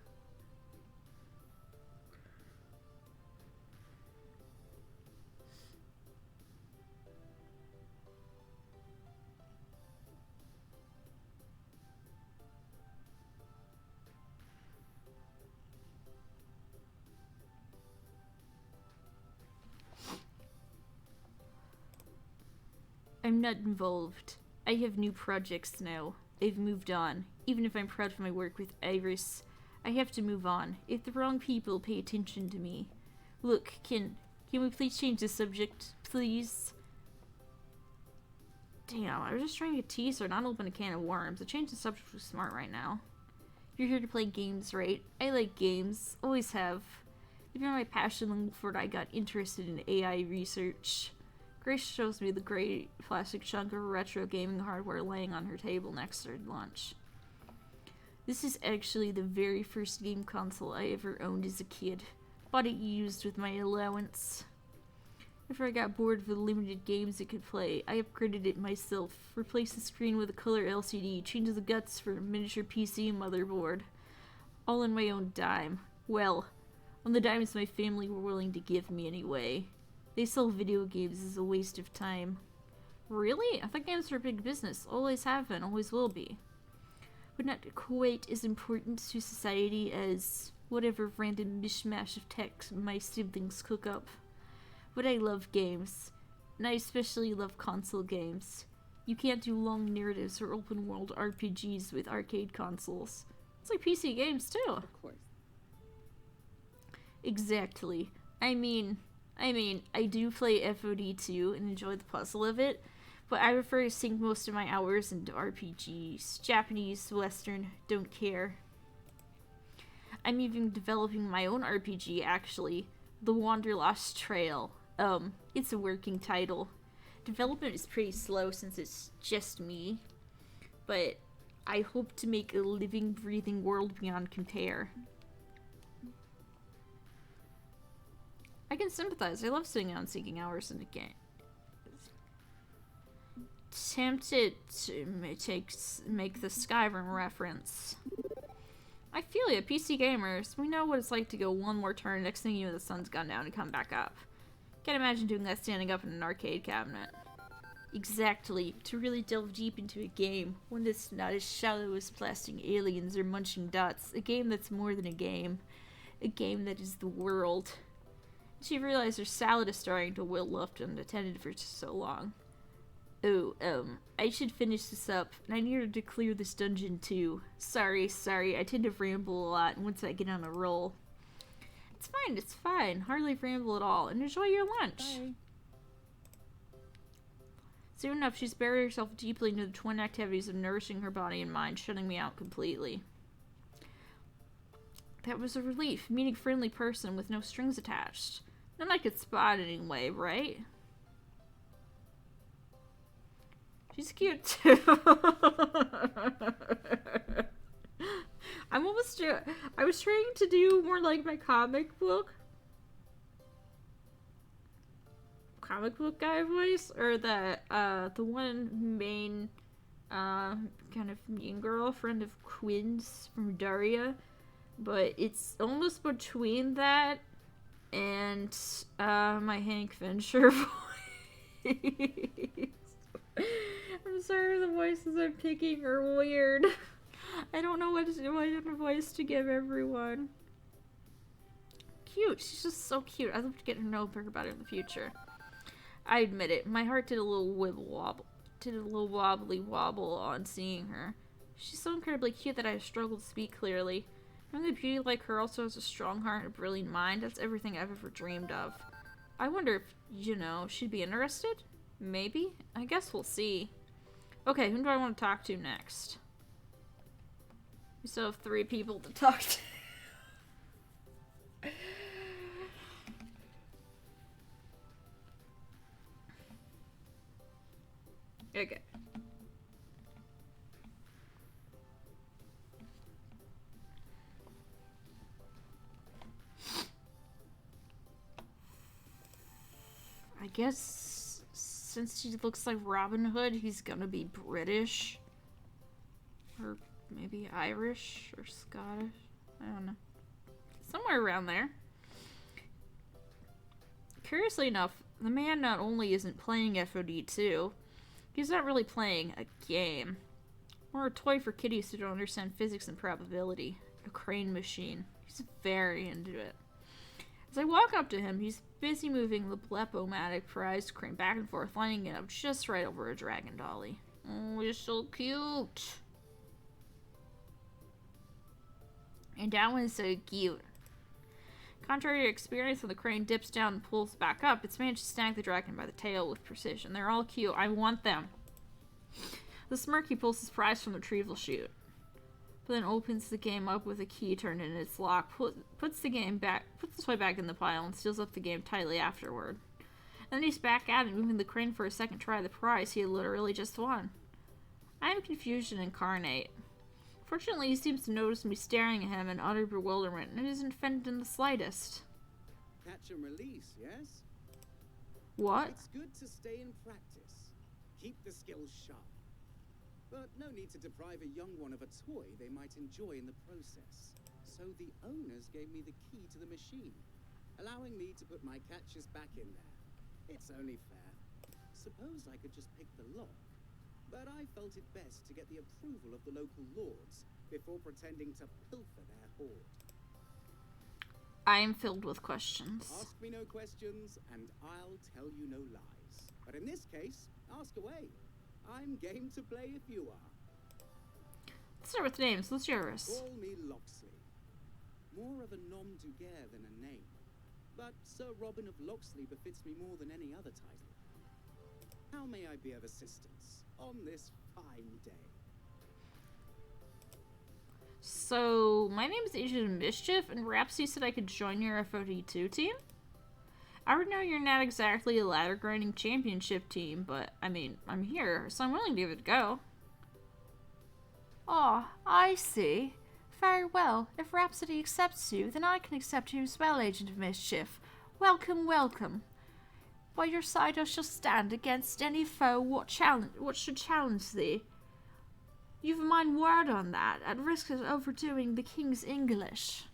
I'm not involved. I have new projects now. I've moved on. Even if I'm proud of my work with Iris, I have to move on. If the wrong people pay attention to me. Look, can we please change the subject, please? Damn, I was just trying to tease her, not open a can of worms. A change the subject was smart right now. You're here to play games, right? I like games. Always have. They've been my passion long before I got interested in AI research. Grace shows me the great plastic chunk of retro gaming hardware laying on her table next to her lunch. This is actually the very first game console I ever owned as a kid. Bought it used with my allowance. After I got bored of the limited games it could play, I upgraded it myself, replaced the screen with a color LCD, changed the guts for a miniature PC and motherboard. All on my own dime. Well, on the dimes my family were willing to give me anyway. They sell video games as a waste of time. Really? I thought games were a big business. Always have been, always will be. But not quite as important to society as whatever random mishmash of tech my siblings cook up. But I love games. And I especially love console games. You can't do long narratives or open world RPGs with arcade consoles. It's like PC games too. Of course. Exactly. I mean, I do play FOD2 and enjoy the puzzle of it, but I prefer to sink most of my hours into RPGs. Japanese, Western, don't care. I'm even developing my own RPG, actually. The Wanderlost Trail. It's a working title. Development is pretty slow since it's just me, but I hope to make a living, breathing world beyond compare. I can sympathize. I love sitting down sinking hours in a game. Tempted to make the Skyrim reference. I feel you, PC gamers. We know what it's like to go one more turn, next thing you know the sun's gone down and come back up. Can't imagine doing that standing up in an arcade cabinet. Exactly. To really delve deep into a game, one that's not as shallow as blasting aliens or munching dots. A game that's more than a game. A game that is the world. She realized her salad is starting to wilt left unattended for so long. Oh, I should finish this up, and I needed to clear this dungeon too. Sorry, I tend to ramble a lot once I get on a roll. It's fine. Hardly ramble at all, and enjoy your lunch. Bye. Soon enough, she's buried herself deeply into the twin activities of nourishing her body and mind, shutting me out completely. That was a relief, meeting a friendly person with no strings attached. None I could spot anyway, right? She's cute too. I was trying to do more like my comic book. comic book guy voice, or the one main kind of mean girl friend of Quinn's from Daria, but it's almost between that and my Hank Fincher voice. I'm sorry, the voices I'm picking are weird. I don't know what voice to give everyone. Cute. She's just so cute. I'd love to get to know her better in the future. I admit it. My heart did a little wobbly wobble on seeing her. She's so incredibly cute that I struggled to speak clearly. Knowing a beauty like her also has a strong heart and a brilliant mind, that's everything I've ever dreamed of. I wonder if, she'd be interested? Maybe? I guess we'll see. Okay, who do I want to talk to next? We still have 3 people to talk to. Okay. I guess since he looks like Robin Hood, he's gonna be British. Or maybe Irish or Scottish. I don't know. Somewhere around there. Curiously enough, the man not only isn't playing FOD2, he's not really playing a game. Or a toy for kiddies who don't understand physics and probability. A crane machine. He's very into it. As I walk up to him, he's busy moving the Blepomatic prized crane back and forth, lining it up just right over a dragon dolly. Oh, he's so cute. And that one's so cute. Contrary to experience, when the crane dips down and pulls back up, it's managed to snag the dragon by the tail with precision. They're all cute. I want them. The smirky pulls his prize from the retrieval chute, but then opens the game up with a key turned in its lock, puts the toy back in the pile, and seals up the game tightly afterward. And then he's back at it, moving the crane for a second try of the prize he had literally just won. I am confusion incarnate. Fortunately, he seems to notice me staring at him in utter bewilderment, and isn't offended in the slightest. Catch and release, yes? What? It's good to stay in practice. Keep the skills sharp. But no need to deprive a young one of a toy they might enjoy in the process. So the owners gave me the key to the machine, allowing me to put my catches back in there. It's only fair. Suppose I could just pick the lock. But I felt it best to get the approval of the local lords before pretending to pilfer their hoard. I am filled with questions. Ask me no questions, and I'll tell you no lies. But in this case, ask away. I'm game to play if you are. Let's start with names. What's yours? Call me Locksley. More of a nom de guerre than a name. But Sir Robin of Locksley befits me more than any other title. How may I be of assistance on this fine day? So, my name is Agent of Mischief, and Rhapsody said I could join your FOD2 team? I already know you're not exactly a ladder grinding championship team, but, I mean, I'm here, so I'm willing to give it a go. Oh, I see. Very well. If Rhapsody accepts you, then I can accept you as well, Agent of Mischief. Welcome, welcome. By your side I shall stand against any foe what should challenge thee. You've mine word on that, at risk of overdoing the king's English.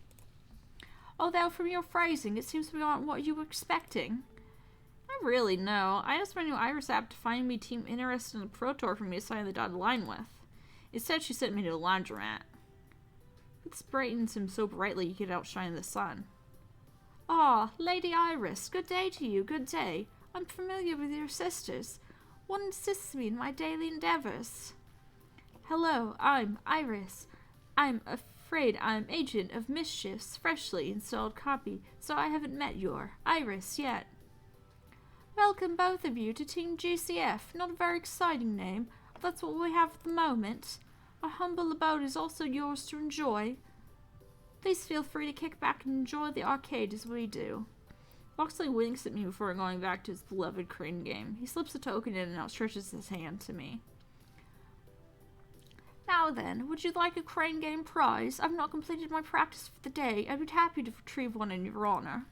Although from your phrasing, it seems to be not what you were expecting. Not really, no. I asked my new Iris app to find me a team interested in a pro tour for me to sign the dotted line with. Instead, she sent me to a laundromat. It brightens him so brightly he could outshine the sun. Ah, Lady Iris, good day to you, good day. I'm familiar with your sisters. One assists me in my daily endeavors. Hello, I'm Iris. I'm afraid I'm Agent of Mischief's freshly installed copy, so I haven't met your Iris yet. Welcome both of you to Team GCF. Not a very exciting name, but that's what we have at the moment. Our humble abode is also yours to enjoy. Please feel free to kick back and enjoy the arcade as we do. Locksley winks at me before going back to his beloved crane game. He slips a token in and outstretches his hand to me. Now then, would you like a crane game prize? I've not completed my practice for the day. I'd be happy to retrieve one in your honor.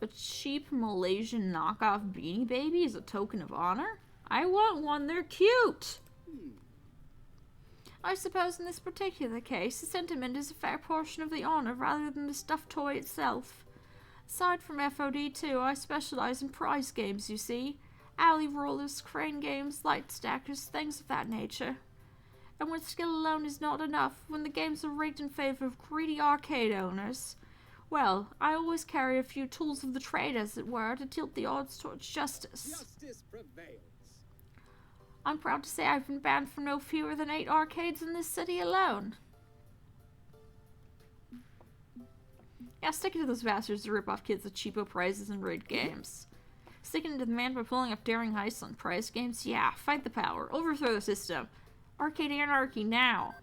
A cheap Malaysian knockoff Beanie Baby as a token of honor? I want one, they're cute! I suppose in this particular case, the sentiment is a fair portion of the honor rather than the stuffed toy itself. Aside from FOD2, I specialize in prize games, you see. Alley rollers, crane games, light stackers, things of that nature. And when skill alone is not enough, when the games are rigged in favor of greedy arcade owners, well, I always carry a few tools of the trade, as it were, to tilt the odds towards justice. Justice prevails. I'm proud to say I've been banned from no fewer than 8 arcades in this city alone. Yeah, sticking to those bastards to rip off kids with cheapo prizes and rigged games. Sticking to the man by pulling off daring heists on prize games? Yeah, fight the power. Overthrow the system. Arcade anarchy now.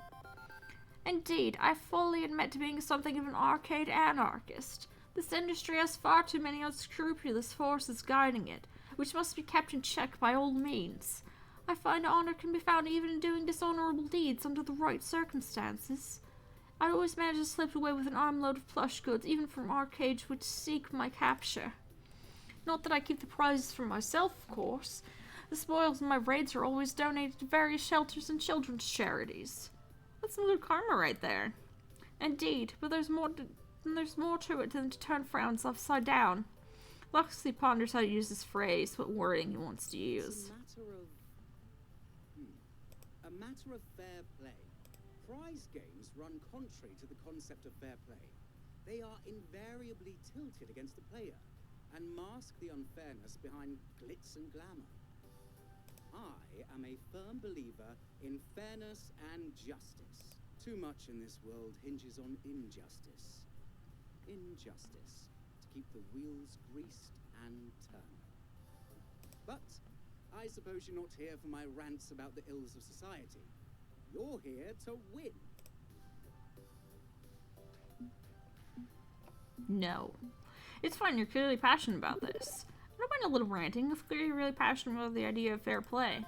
Indeed, I fully admit to being something of an arcade anarchist. This industry has far too many unscrupulous forces guiding it, which must be kept in check by all means. I find honor can be found even in doing dishonorable deeds under the right circumstances. I always manage to slip away with an armload of plush goods, even from arcades which seek my capture. Not that I keep the prizes for myself, of course. The spoils in my raids are always donated to various shelters and children's charities. That's some good karma right there. Indeed, but there's more to it than to turn frowns upside down. Luxley ponders how to use this phrase, what wording he wants to use. A matter of fair play. Prize games run contrary to the concept of fair play. They are invariably tilted against the player and mask the unfairness behind glitz and glamour. I am a firm believer in fairness and justice. Too much in this world hinges on injustice. Injustice, to keep the wheels greased and turning. But I suppose you're not here for my rants about the ills of society. You're here to win. No. It's fine, you're clearly passionate about this. I don't mind a little ranting. It's clearly really passionate about the idea of fair play.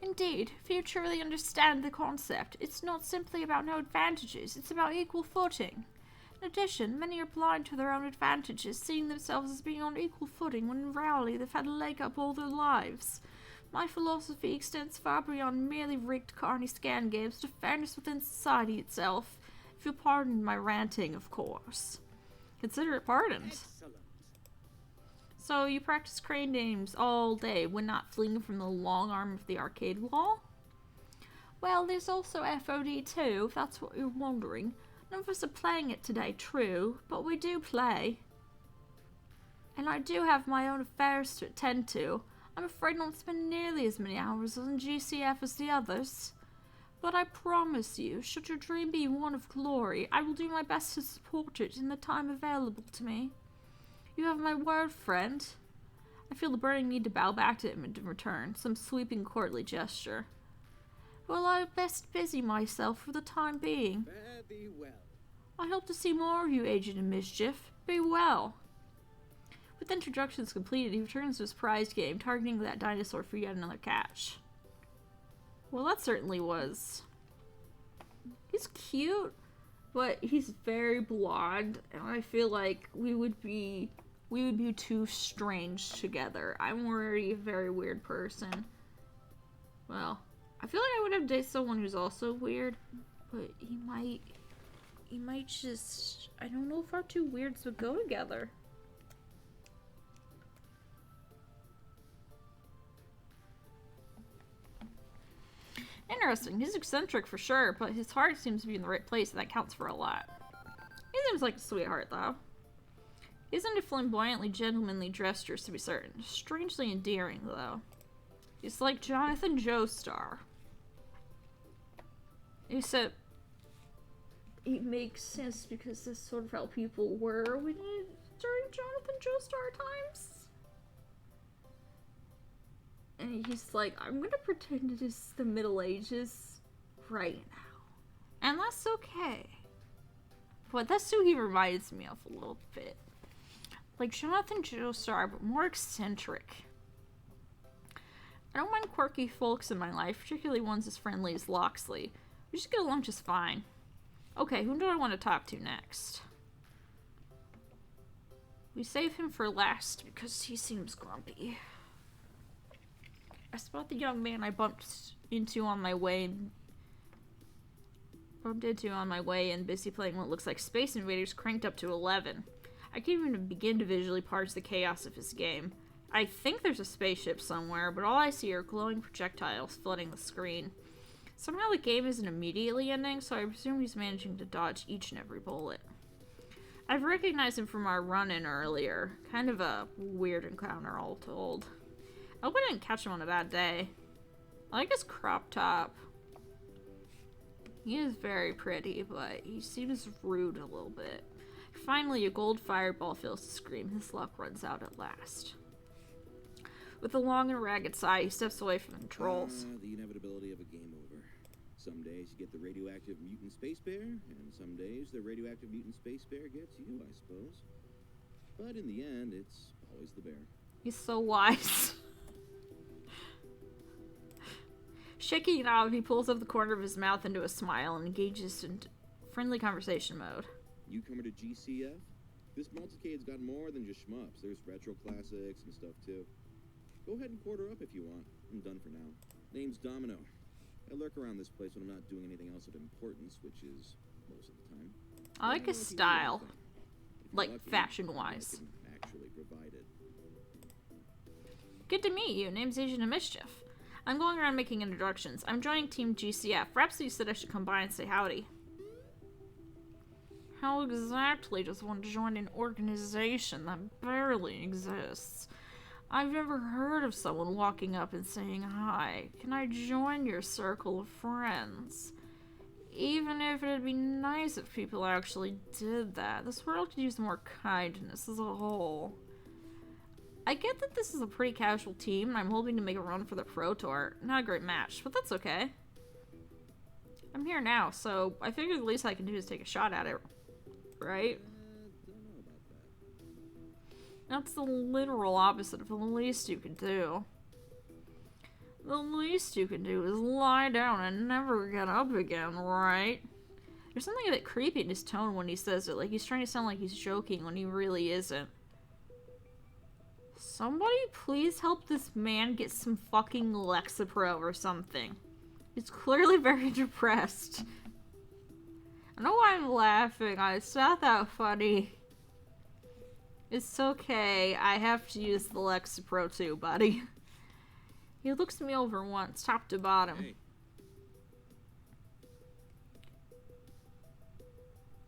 Indeed, if you truly understand the concept, it's not simply about no advantages, it's about equal footing. In addition, many are blind to their own advantages, seeing themselves as being on equal footing when in reality they've had a leg up all their lives. My philosophy extends far beyond merely rigged carny scan games to fairness within society itself, if you'll pardon my ranting, of course. Consider it pardoned. Excellent. So you practice crane games all day when not fleeing from the long arm of the arcade wall? Well, there's also FOD2, if that's what you're wondering. None of us are playing it today, true, but we do play. And I do have my own affairs to attend to. I'm afraid not to spend nearly as many hours on GCF as the others. But I promise you, should your dream be one of glory, I will do my best to support it in the time available to me. You have my word, friend. I feel the burning need to bow back to him in return, some sweeping courtly gesture. Well, I'll best busy myself for the time being. Fare thee well. I hope to see more of you, Agent of Mischief. Be well. With introductions completed, he returns to his prize game, targeting that dinosaur for yet another catch. Well, that certainly was. He's cute, but he's very blonde, and I feel like we would be too strange together. I'm already a very weird person. Well, I feel like I would have dated someone who's also weird, but he might just, I don't know if our two weirds would go together. Interesting. He's eccentric for sure, but his heart seems to be in the right place, and that counts for a lot. He seems like a sweetheart, though. He's into flamboyantly gentlemanly gestures, to be certain. Strangely endearing, though. He's like Jonathan Joestar. Except, it makes sense because that's sort of how people were during Jonathan Joestar times. And he's like, I'm gonna pretend it is the Middle Ages right now. And that's okay. But that's who he reminds me of a little bit. Like Jonathan Joestar, but more eccentric. I don't mind quirky folks in my life, particularly ones as friendly as Loxley. We just get along just fine. Okay, who do I want to talk to next? We save him for last because he seems grumpy. I spot the young man I bumped into on my way and busy playing what looks like Space Invaders cranked up to 11. I can't even begin to visually parse the chaos of his game. I think there's a spaceship somewhere, but all I see are glowing projectiles flooding the screen. Somehow the game isn't immediately ending, so I presume he's managing to dodge each and every bullet. I've recognized him from our run-in earlier. Kind of a weird encounter, all told. I hope I didn't catch him on a bad day. I like his crop top. He is very pretty, but he seems rude a little bit. Finally, a gold fireball fills the screen. His luck runs out at last. With a long and ragged sigh, he steps away from the controls. The inevitability of a game over. Some days you get the radioactive mutant space bear, and some days the radioactive mutant space bear gets you, I suppose. But in the end, it's always the bear. He's so wise. Shaking it off, he pulls up the corner of his mouth into a smile and engages in friendly conversation mode. Newcomer to GCF? This multicade's got more than just shmups. There's retro classics and stuff too. Go ahead and quarter up if you want. I'm done for now. Name's Domino. I lurk around this place when I'm not doing anything else of importance, which is most of the time. I like his style. Like, fashion-wise. Actually provide it. Good to meet you. Name's Agent of Mischief. I'm going around making introductions. I'm joining Team GCF. Rhapsody said I should come by and say howdy. How exactly does one join an organization that barely exists? I've never heard of someone walking up and saying hi. Can I join your circle of friends? Even if it'd be nice if people actually did that. This world could use more kindness as a whole. I get that this is a pretty casual team, and I'm hoping to make a run for the Pro Tour. Not a great match, but that's okay. I'm here now, so I figured the least I can do is take a shot at it. Right? Don't know about that. That's the literal opposite of the least you can do. The least you can do is lie down and never get up again, right? There's something a bit creepy in his tone when he says it, like he's trying to sound like he's joking when he really isn't. Somebody please help this man get some fucking Lexapro or something. He's clearly very depressed. I know why I'm laughing. It's not that funny. It's okay. I have to use the Lexapro too, buddy. He looks me over once, top to bottom. Hey.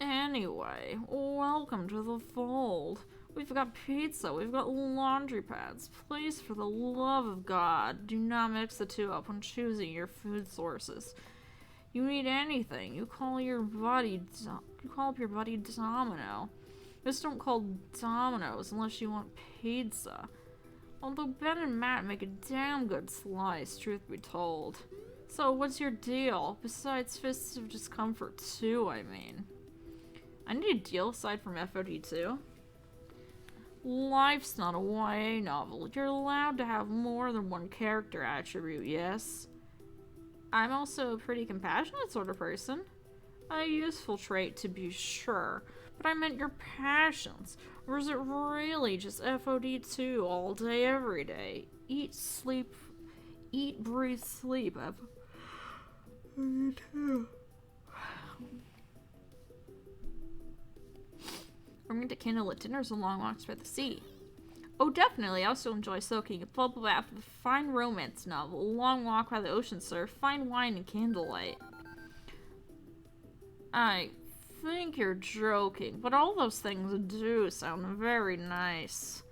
Anyway, welcome to the fold. We've got pizza, we've got laundry pads. Please, for the love of God, do not mix the two up when choosing your food sources. You need anything, you call up your buddy Domino. Just don't call Domino's unless you want pizza. Although Ben and Matt make a damn good slice, truth be told. So, what's your deal? Besides Fists of Discomfort 2, I mean. I need a deal aside from FOD2. Life's not a YA novel. You're allowed to have more than one character attribute, yes? I'm also a pretty compassionate sort of person. A useful trait to be sure. But I meant your passions. Or is it really just FOD2 all day, every day? Eat, breathe, sleep. FOD2. I'm going to candlelit dinners and long walks by the sea. Oh, definitely. I also enjoy soaking a bubble bath with a fine romance novel, a long walk by the ocean surf, fine wine and candlelight. I think you're joking, but all those things do sound very nice.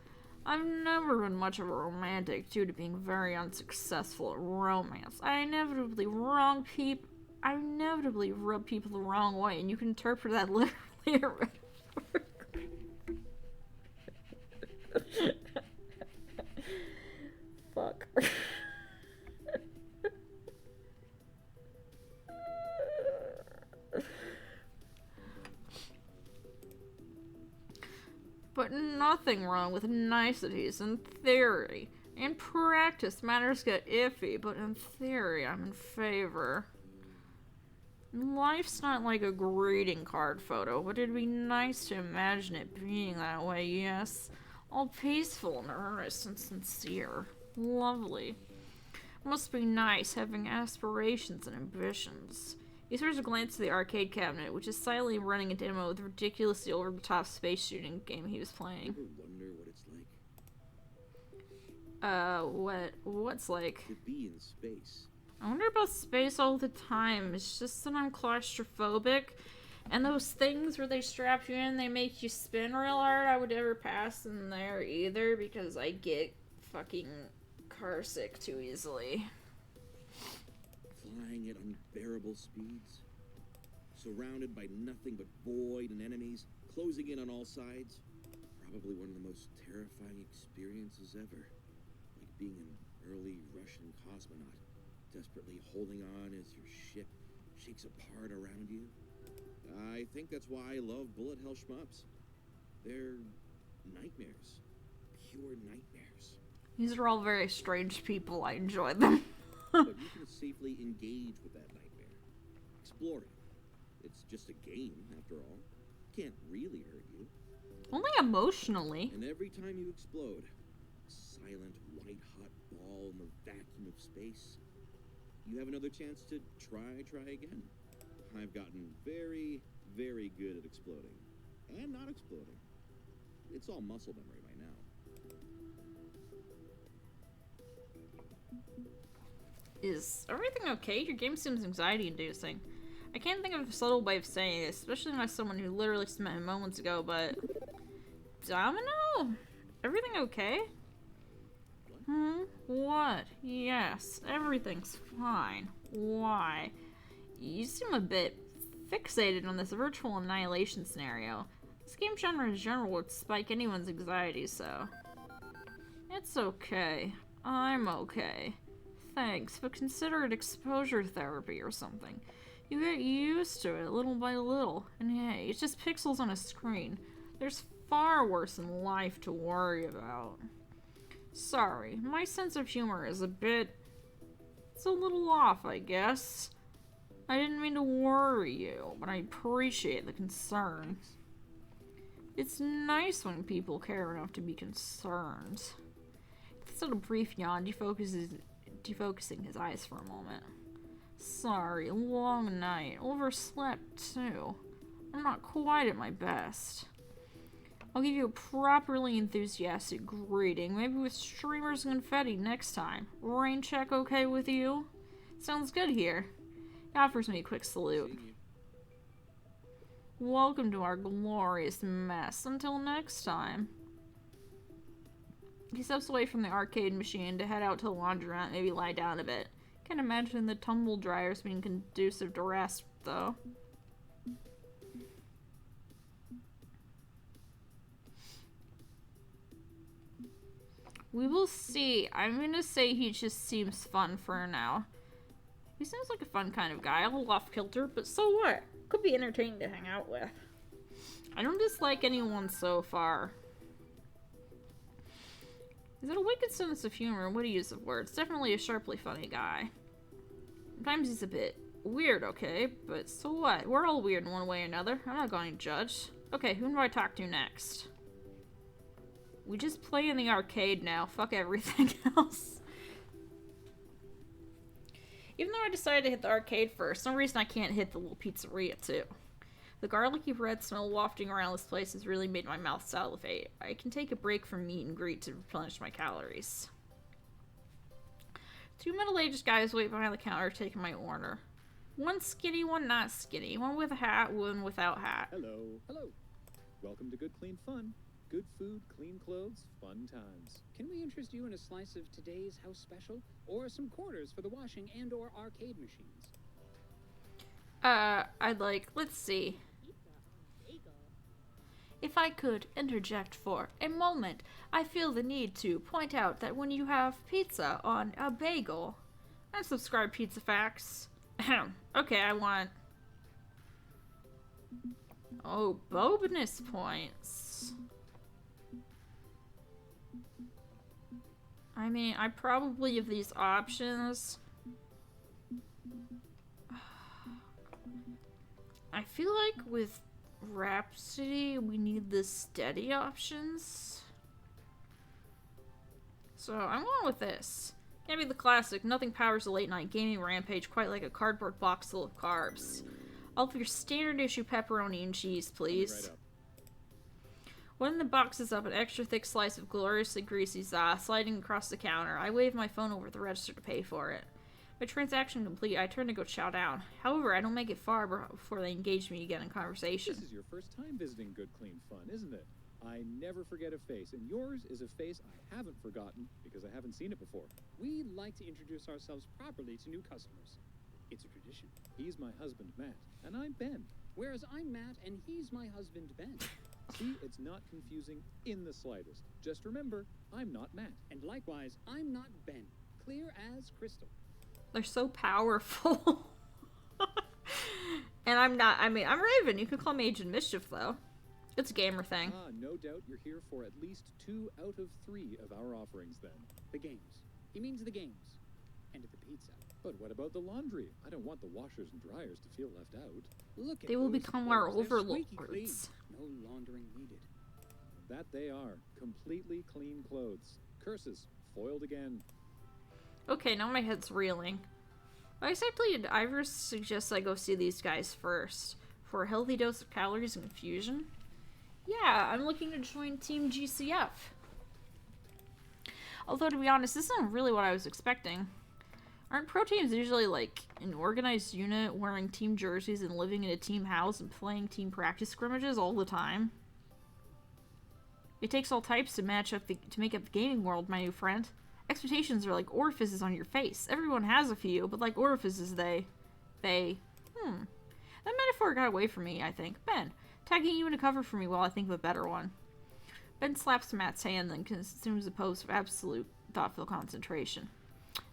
I've never been much of a romantic due to being very unsuccessful at romance. I inevitably rub people the wrong way, and you can interpret that literally or metaphorically. Fuck. But nothing wrong with niceties in theory. In practice, matters get iffy, but in theory, I'm in favor. Life's not like a greeting card photo, but it'd be nice to imagine it being that way, yes. All peaceful and earnest and sincere. Lovely. Must be nice having aspirations and ambitions. He starts to glance at the arcade cabinet, which is silently running a demo of the ridiculously over-the-top space shooting game he was playing. Ever wonder what it's like? What's like? To be in space. I wonder about space all the time. It's just that I'm claustrophobic. And those things where they strap you in, they make you spin real hard, I would never pass in there either because I get fucking car sick too easily. Flying at unbearable speeds. Surrounded by nothing but void and enemies, closing in on all sides. Probably one of the most terrifying experiences ever. Like being an early Russian cosmonaut, desperately holding on as your ship shakes apart around you. I think that's why I love bullet hell shmups. They're nightmares. Pure nightmares. These are all very strange people. I enjoy them. But you can safely engage with that nightmare. Explore it. It's just a game, after all. Can't really hurt you. Only emotionally. And every time you explode, a silent, white-hot ball in the vacuum of space, you have another chance to try again. I've gotten very, very good at exploding. And not exploding. It's all muscle memory by now. Is everything okay? Your game seems anxiety-inducing. I can't think of a subtle way of saying this, especially by someone who literally just met him moments ago, but... Domino? Everything okay? What? Yes, everything's fine. Why? You seem a bit fixated on this virtual annihilation scenario. This game genre in general would spike anyone's anxiety, so... It's okay. I'm okay. Thanks, but consider it exposure therapy or something. You get used to it little by little, and hey, it's just pixels on a screen. There's far worse in life to worry about. Sorry, my sense of humor is it's a little off, I guess. I didn't mean to worry you, but I appreciate the concern. It's nice when people care enough to be concerned. Instead of a brief yawn, defocusing his eyes for a moment. Sorry, long night. Overslept, too. I'm not quite at my best. I'll give you a properly enthusiastic greeting, maybe with streamers and confetti next time. Rain check okay with you? Sounds good here. He offers me a quick salute. Welcome to our glorious mess. Until next time. He steps away from the arcade machine to head out to the laundromat, maybe lie down a bit. Can't imagine the tumble dryers being conducive to rest, though. We will see. I'm gonna say he just seems fun for now. He seems like a fun kind of guy, a little off-kilter, but so what? Could be entertaining to hang out with. I don't dislike anyone so far. He's got a wicked sense of humor and witty use of words. Definitely a sharply funny guy. Sometimes he's a bit weird, okay? But so what? We're all weird in one way or another. I'm not going to judge. Okay, who do I talk to next? We just play in the arcade now. Fuck everything else. Even though I decided to hit the arcade first, some reason I can't hit the little pizzeria too. The garlicky bread smell wafting around this place has really made my mouth salivate. I can take a break from meet and greet to replenish my calories. Two middle-aged guys wait behind the counter taking my order. One skinny, one not skinny. One with a hat, one without hat. Hello. Hello. Welcome to Good Clean Fun. Good food, clean clothes, fun times. Can we interest you in a slice of today's house special? Or some quarters for the washing and or arcade machines? Let's see. If I could interject for a moment, I feel the need to point out that when you have pizza on a bagel... Unsubscribe Pizza Facts. Okay, I want... Oh, bonus points. I mean, I probably have these options. I feel like with Rhapsody, we need the steady options. So I'm going with this. Can't be the classic. Nothing powers a late night gaming rampage quite like a cardboard box full of carbs. All of your standard issue pepperoni and cheese, please. Right up. One of the boxes up, an extra thick slice of gloriously greasy za sliding across the counter. I wave my phone over the register to pay for it. My transaction complete, I turn to go chow down. However, I don't make it far before they engage me again in conversation. This is your first time visiting Good Clean Fun, isn't it? I never forget a face, and yours is a face I haven't forgotten because I haven't seen it before. We like to introduce ourselves properly to new customers. It's a tradition. He's my husband, Matt, and I'm Ben. Whereas I'm Matt, and he's my husband, Ben. See, it's not confusing in the slightest. Just remember, I'm not Matt. And likewise, I'm not Ben. Clear as crystal. They're so powerful. And I'm not, I mean, I'm Raven. You can call me Agent Mischief, though. It's a gamer thing. Ah, no doubt you're here for at least 2 out of 3 of our offerings then. The games. He means the games. And the pizza. But what about the laundry? I don't want the washers and dryers to feel left out. Look at They will those become our clothes. They're squeaky clean. overlords. No laundering needed. That they are. Completely clean clothes. Curses. Foiled again. Okay, now my head's reeling. Exactly, Iris suggests I go see these guys first. For a healthy dose of calories and confusion? Yeah, I'm looking to join Team GCF. Although, to be honest, this isn't really what I was expecting. Aren't pro teams usually like an organized unit wearing team jerseys and living in a team house and playing team practice scrimmages all the time? It takes all types to match up to make up the gaming world, my new friend. Expectations are like orifices on your face. Everyone has a few, but like orifices, that metaphor got away from me, I think. Ben, tagging you in a cover for me while I think of a better one. Ben slaps Matt's hand, then consumes a pose of absolute thoughtful concentration.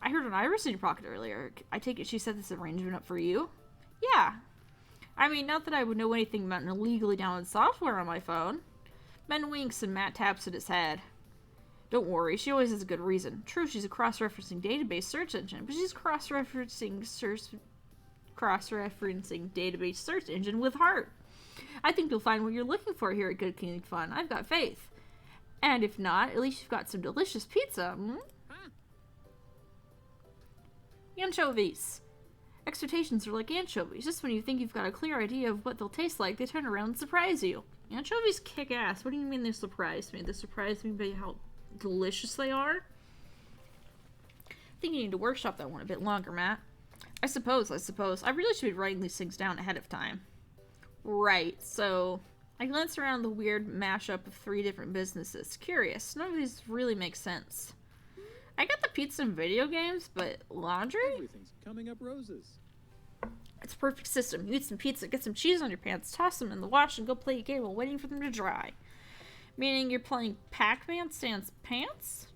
I heard an Iris in your pocket earlier. I take it she set this arrangement up for you? Yeah. I mean, not that I would know anything about an illegally downloaded software on my phone. Ben winks and Matt taps at his head. Don't worry, she always has a good reason. True, she's a cross-referencing database search engine, but she's a cross-referencing database search engine with heart. I think you'll find what you're looking for here at Good Clean Fun. I've got faith. And if not, at least you've got some delicious pizza. Anchovies. Expectations are like anchovies. Just when you think you've got a clear idea of what they'll taste like, they turn around and surprise you. Anchovies kick ass. What do you mean they surprise me? They surprise me by how delicious they are? I think you need to workshop that one a bit longer, Matt. I suppose. I really should be writing these things down ahead of time. Right, so I glance around the weird mashup of 3 different businesses. Curious, none of these really make sense. I got the pizza and video games, but laundry? Everything's coming up roses. It's a perfect system. You eat some pizza, get some cheese on your pants, toss them in the wash, and go play a game while waiting for them to dry. Meaning you're playing Pac-Man Sans Pants?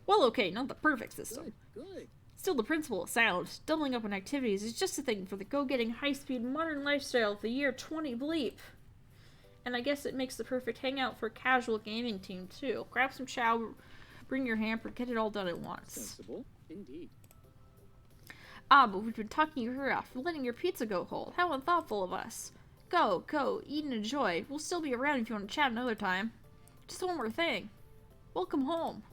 Well, okay, not the perfect system. Good. Still, the principle is sound. Doubling up on activities is just a thing for the go-getting, high-speed, modern lifestyle of the year 20 bleep. And I guess it makes the perfect hangout for a casual gaming team, too. Grab some chow, bring your hamper, get it all done at once. Sensible. Indeed. Ah, but we've been talking your ear off, letting your pizza go cold. How unthoughtful of us. Go, eat and enjoy. We'll still be around if you want to chat another time. Just one more thing. Welcome home.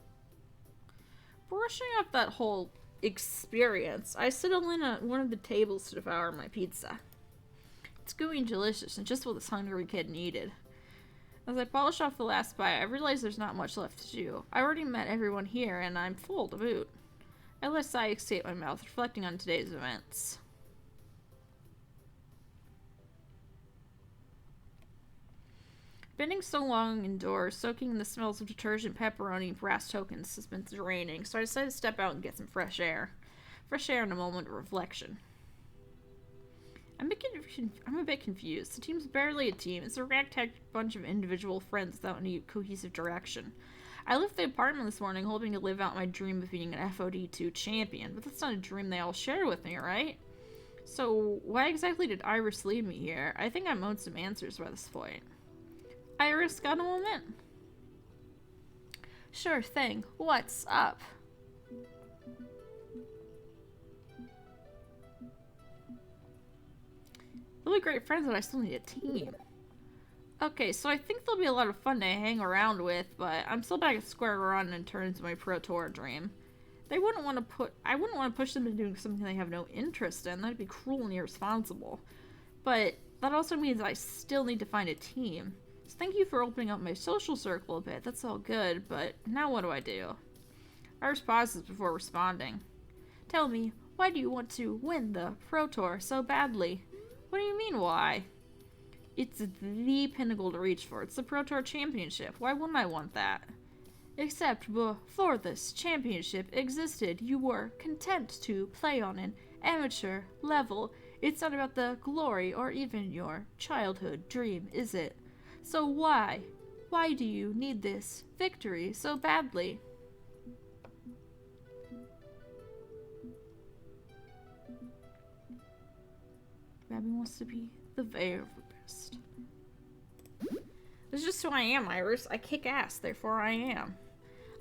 Brushing up that whole experience, I settle in at one of the tables to devour my pizza. It's gooey and delicious, and just what this hungry kid needed. As I polish off the last bite, I realize there's not much left to do. I already met everyone here, and I'm full to boot. I let a sigh escape my mouth, reflecting on today's events. Spending so long indoors, soaking in the smells of detergent, pepperoni, and brass tokens has been draining, so I decided to step out and get some fresh air. Fresh air and a moment of reflection. I'm a bit confused. The team's barely a team. It's a ragtag bunch of individual friends without any cohesive direction. I left the apartment this morning hoping to live out my dream of being an FOD2 champion, but that's not a dream they all share with me, right? So, why exactly did Iris lead me here? I think I'm owed some answers by this point. Iris, got a moment? Sure thing. What's up? They'll be great friends, but I still need a team. Okay, so I think they'll be a lot of fun to hang around with, but I'm still back at square one in terms of my Pro Tour dream. I wouldn't want to push them into doing something they have no interest in. That'd be cruel and irresponsible. But that also means I still need to find a team. So thank you for opening up my social circle a bit. That's all good, but now what do? Iris pauses before responding. Tell me, why do you want to win the Pro Tour so badly? What do you mean, why? It's the pinnacle to reach for. It's the Pro Tour Championship. Why wouldn't I want that? Except before this championship existed, you were content to play on an amateur level. It's not about the glory or even your childhood dream, is it? So why? Why do you need this victory so badly? Rabbi wants to be the very best. That's just who I am, Iris. I kick ass, therefore I am.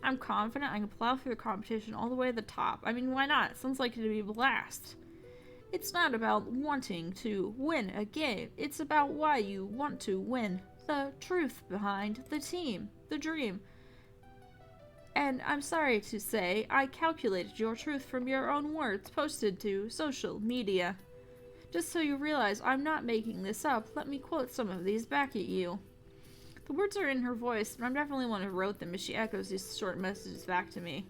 I'm confident I can plow through the competition all the way to the top. I mean, why not? It sounds like it'd be a blast. It's not about wanting to win a game. It's about why you want to win. The truth behind the team. The dream. And I'm sorry to say, I calculated your truth from your own words posted to social media. Just so you realize I'm not making this up, let me quote some of these back at you. The words are in her voice, but I'm definitely the one who wrote them as she echoes these short messages back to me.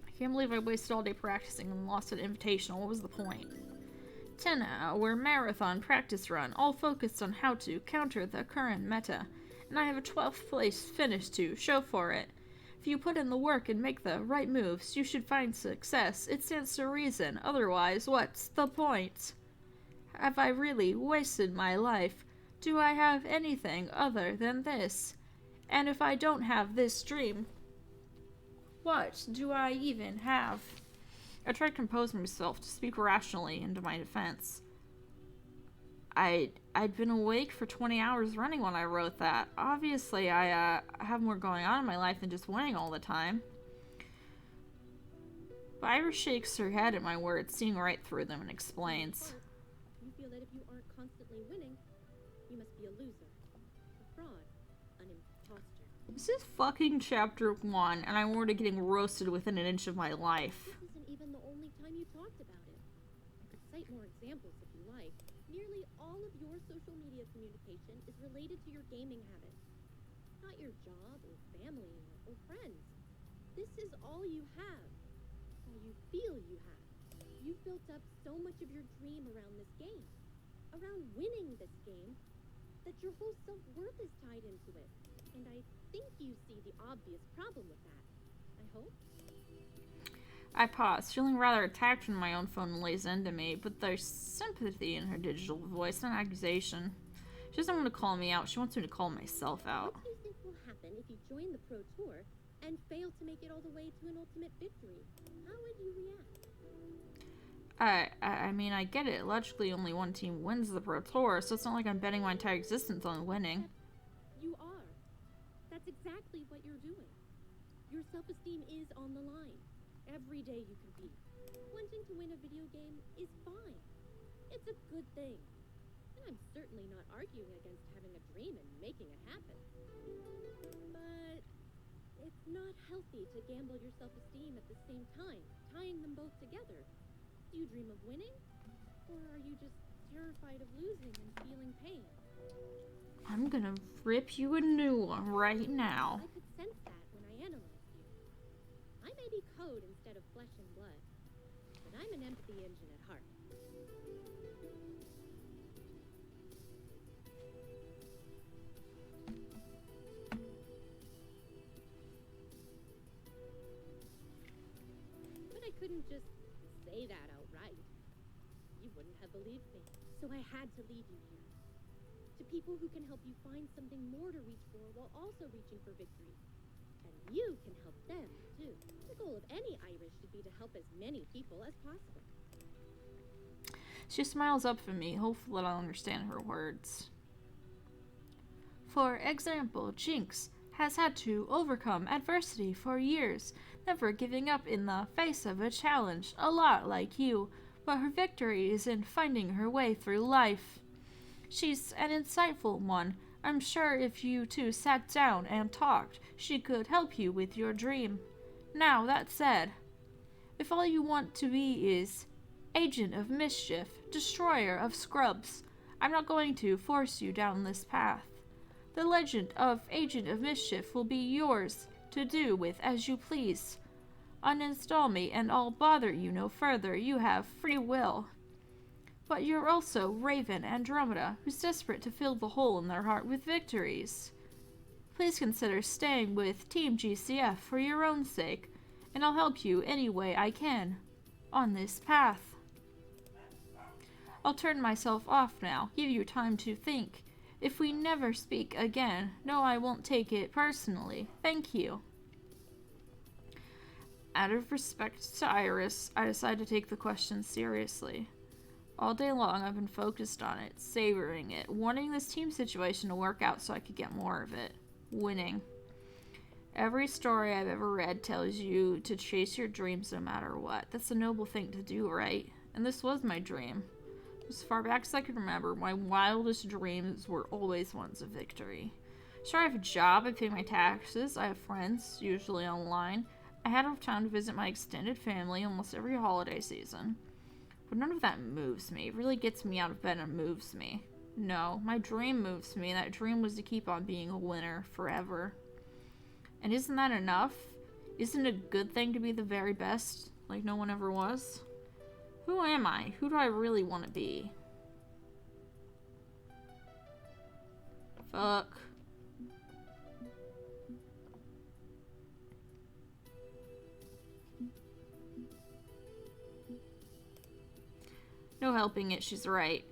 I can't believe I wasted all day practicing and lost an invitational. What was the point? 10-hour marathon practice run, all focused on how to counter the current meta, and I have a 12th place finish to show for it. If you put in the work and make the right moves, you should find success. It stands to reason. Otherwise, what's the point? Have I really wasted my life? Do I have anything other than this? And if I don't have this dream, what do I even have? I tried to compose myself, to speak rationally into my defense. I'd been awake for 20 hours running when I wrote that. Obviously, I have more going on in my life than just winning all the time. But Iris shakes her head at my words, seeing right through them, and explains. You feel that if you aren't constantly winning, you must be a loser, a fraud, an imposter. This is fucking chapter 1, and I'm already getting roasted within an inch of my life. This isn't even the only time you talked about it. I could cite more examples if you like. Nearly all of your social media communication is related to your gaming habits. Not your job or family or friends. This is all you have. All you feel you have. You've built up so much of your dream around this game. Around winning this game. That your whole self-worth is tied into it. And I think you see the obvious problem with that. I hope. I pause, feeling rather attacked when my own phone lays into me, but there's sympathy in her digital voice, not accusation. She doesn't want to call me out, she wants me to call myself out. What do you think will happen if you join the Pro Tour and fail to make it all the way to an ultimate victory? How would you react? I mean, I get it. Logically, only one team wins the Pro Tour, so it's not like I'm betting my entire existence on winning. You are. That's exactly what you're doing. Your self-esteem is on the line. Every day you compete. Wanting to win a video game is fine. It's a good thing. And I'm certainly not arguing against having a dream and making it happen. But it's not healthy to gamble your self-esteem at the same time, tying them both together. Do you dream of winning? Or are you just terrified of losing and feeling pain? I'm gonna rip you a new one right now. I could sense that when I analyzed you. I may be code instead of flesh and blood, but I'm an empathy engine at heart. But I couldn't just say that outright. You wouldn't have believed me. So I had to lead you here. To people who can help you find something more to reach for while also reaching for victory. And you can help them, too. The goal of any Irish should be to help as many people as possible. She smiles up at me, hopeful that I'll understand her words. For example, Jinx has had to overcome adversity for years, never giving up in the face of a challenge, a lot like you, but her victory is in finding her way through life. She's an insightful one. I'm sure if you two sat down and talked, she could help you with your dream. Now, that said, if all you want to be is Agent of Mischief, Destroyer of Scrubs, I'm not going to force you down this path. The legend of Agent of Mischief will be yours to do with as you please. Uninstall me and I'll bother you no further. You have free will. But you're also Raven Andromeda, who's desperate to fill the hole in their heart with victories. Please consider staying with Team GCF for your own sake, and I'll help you any way I can on this path. I'll turn myself off now, give you time to think. If we never speak again, no, I won't take it personally. Thank you. Out of respect to Iris, I decided to take the question seriously. All day long, I've been focused on it, savoring it, wanting this team situation to work out so I could get more of it. Winning. Every story I've ever read tells you to chase your dreams no matter what. That's a noble thing to do, right? And this was my dream. As far back as I can remember, my wildest dreams were always ones of victory. Sure, I have a job, I pay my taxes, I have friends, usually online. I had enough time to visit my extended family almost every holiday season. But none of that moves me. It really gets me out of bed and moves me. No, my dream moves me, and that dream was to keep on being a winner forever. And isn't that enough? Isn't it a good thing to be the very best, like no one ever was? Who am I? Who do I really want to be? Fuck. No helping it, she's right.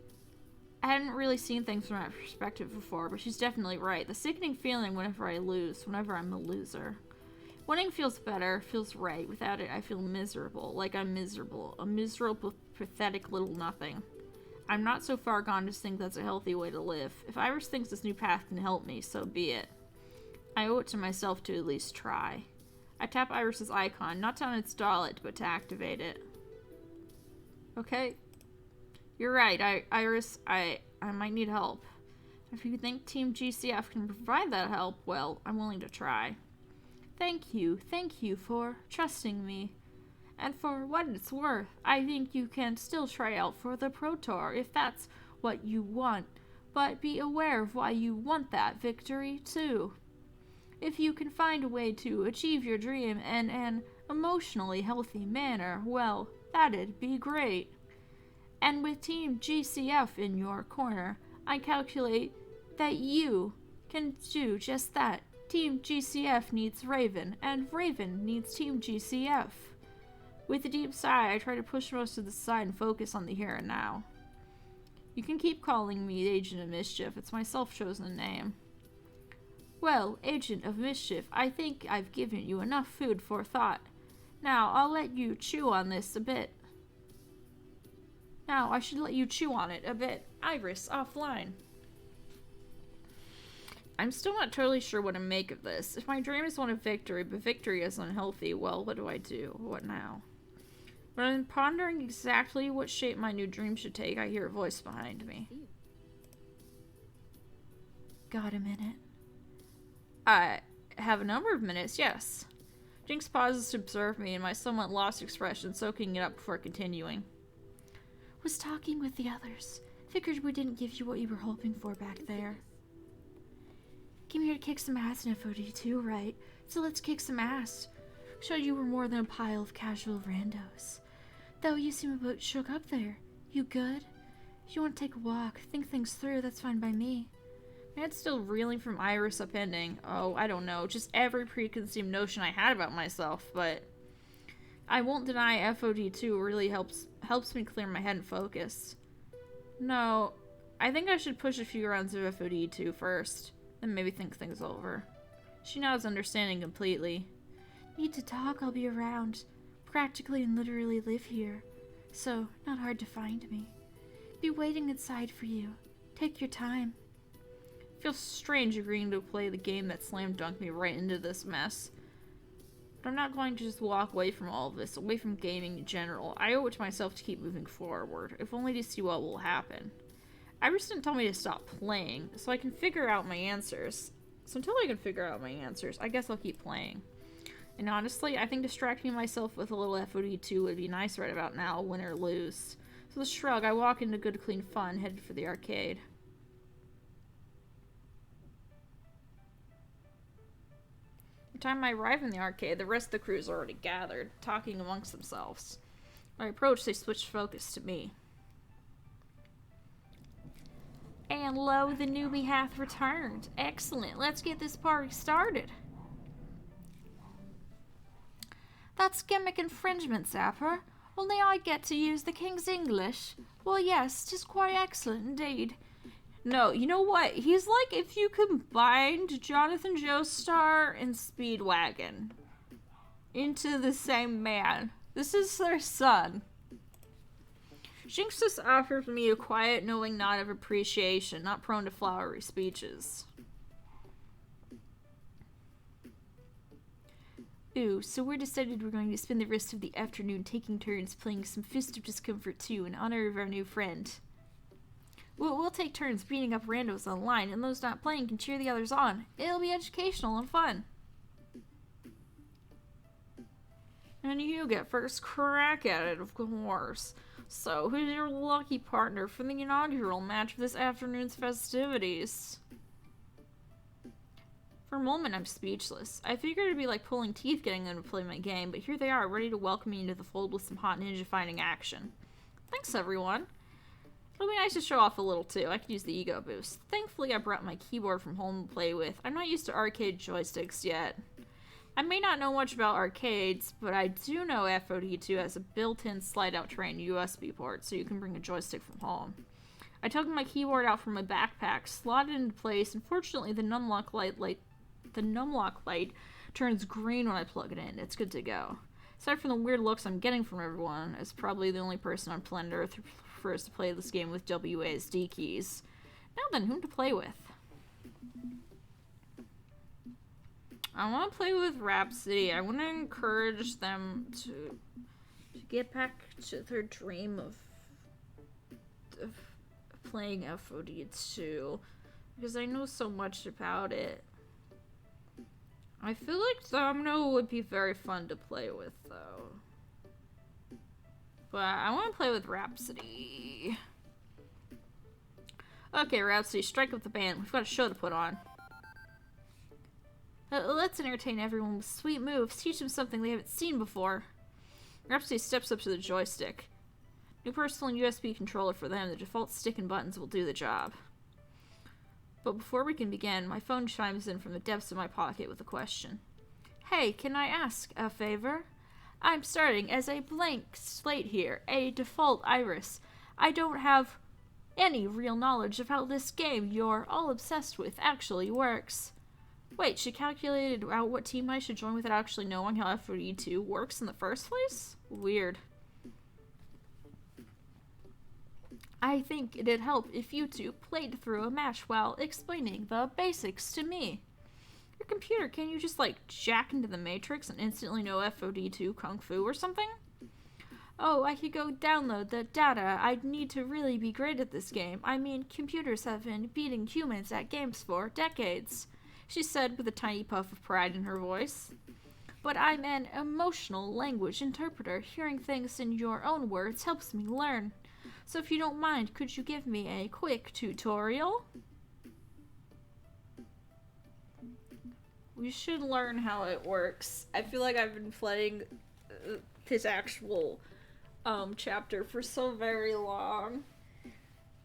I hadn't really seen things from that perspective before, but she's definitely right. The sickening feeling whenever I lose, whenever I'm a loser. Winning feels better, feels right. Without it, I feel miserable, like I'm miserable. A miserable, pathetic little nothing. I'm not so far gone to think that's a healthy way to live. If Iris thinks this new path can help me, so be it. I owe it to myself to at least try. I tap Iris's icon, not to uninstall it, but to activate it. Okay. You're right, Iris. I might need help. If you think Team GCF can provide that help, well, I'm willing to try. Thank you for trusting me. And for what it's worth, I think you can still try out for the Pro Tour if that's what you want. But be aware of why you want that victory, too. If you can find a way to achieve your dream in an emotionally healthy manner, well, that'd be great. And with Team GCF in your corner, I calculate that you can do just that. Team GCF needs Raven, and Raven needs Team GCF. With a deep sigh, I try to push most of the side and focus on the here and now. You can keep calling me Agent of Mischief, it's my self-chosen name. Well, Agent of Mischief, I think I've given you enough food for thought. Now, I'll let you chew on this a bit. Now, I should let you chew on it a bit. Iris, offline. I'm still not totally sure what to make of this. If my dream is one of victory, but victory is unhealthy, well, what do I do? What now? When I'm pondering exactly what shape my new dream should take, I hear a voice behind me. Got a minute? I have a number of minutes, yes. Jinx pauses to observe me and my somewhat lost expression, soaking it up before continuing. Was talking with the others. Figured we didn't give you what you were hoping for back there. Came here to kick some ass in FOD too, right? So let's kick some ass. Showed you were more than a pile of casual randos. Though you seem a bit shook up there. You good? If you want to take a walk, think things through, that's fine by me. My head's still reeling from Iris upending. Oh, I don't know, just every preconceived notion I had about myself, but I won't deny FOD2 really helps me clear my head and focus. No, I think I should push a few rounds of FOD2 first, then maybe think things over. She nods, understanding completely. Need to talk, I'll be around. Practically and literally live here, so not hard to find me. Be waiting inside for you. Take your time. Feels strange agreeing to play the game that slam dunked me right into this mess. But I'm not going to just walk away from all of this, away from gaming in general. I owe it to myself to keep moving forward, if only to see what will happen. Iris didn't tell me to stop playing, so I can figure out my answers. So until I can figure out my answers, I guess I'll keep playing. And honestly, I think distracting myself with a little FOD2 would be nice right about now, win or lose. So with a shrug, I walk into good, clean fun, headed for the arcade. By the time I arrive in the arcade, the rest of the crew is already gathered, talking amongst themselves. When I approach, they switch focus to me. And lo, the newbie hath returned. Excellent, let's get this party started. That's gimmick infringement, Zapper. Only I get to use the King's English. Well, yes, 'tis quite excellent indeed. No, you know what? He's like if you combined Jonathan Joestar and Speedwagon into the same man. This is their son. Jinx just offers me a quiet, knowing nod of appreciation, not prone to flowery speeches. Ooh, so we're decided we're going to spend the rest of the afternoon taking turns playing some Fist of Discomfort 2 in honor of our new friend. We'll take turns beating up randos online, and those not playing can cheer the others on. It'll be educational and fun. And you get first crack at it, of course. So, who's your lucky partner for the inaugural match of this afternoon's festivities? For a moment, I'm speechless. I figured it'd be like pulling teeth getting them to play my game, but here they are, ready to welcome me into the fold with some hot ninja-fighting action. Thanks, everyone. It'll be nice to show off a little, too. I could use the ego boost. Thankfully, I brought my keyboard from home to play with. I'm not used to arcade joysticks yet. I may not know much about arcades, but I do know FOD2 has a built-in slide-out tray and USB port, so you can bring a joystick from home. I took my keyboard out from my backpack, slotted it into place, and fortunately the numlock light turns green when I plug it in. It's good to go. Aside from the weird looks I'm getting from everyone, as probably the only person on planet Earth who prefers to play this game with WASD keys. Now then, whom to play with? I want to play with Rhapsody. I want to encourage them to get back to their dream of playing FOD2, because I know so much about it. I feel like Domino would be very fun to play with, though. But I want to play with Rhapsody. Okay, Rhapsody, strike up the band. We've got a show to put on. Let's entertain everyone with sweet moves. Teach them something they haven't seen before. Rhapsody steps up to the joystick. New personal and USB controller for them. The default stick and buttons will do the job. But before we can begin, my phone chimes in from the depths of my pocket with a question. Hey, can I ask a favor? I'm starting as a blank slate here, a default iris. I don't have any real knowledge of how this game you're all obsessed with actually works. Wait, she calculated out what team I should join without actually knowing how FOD2 works in the first place? Weird. I think it'd help if you two played through a match while explaining the basics to me. Your computer, can you just, like, jack into the Matrix and instantly know FOD2 Kung Fu or something? Oh, I could go download the data. I'd need to really be great at this game. I mean, computers have been beating humans at games for decades, she said with a tiny puff of pride in her voice. But I'm an emotional language interpreter. Hearing things in your own words helps me learn. So if you don't mind, could you give me a quick tutorial? We should learn how it works. I feel like I've been playing this actual chapter for so very long.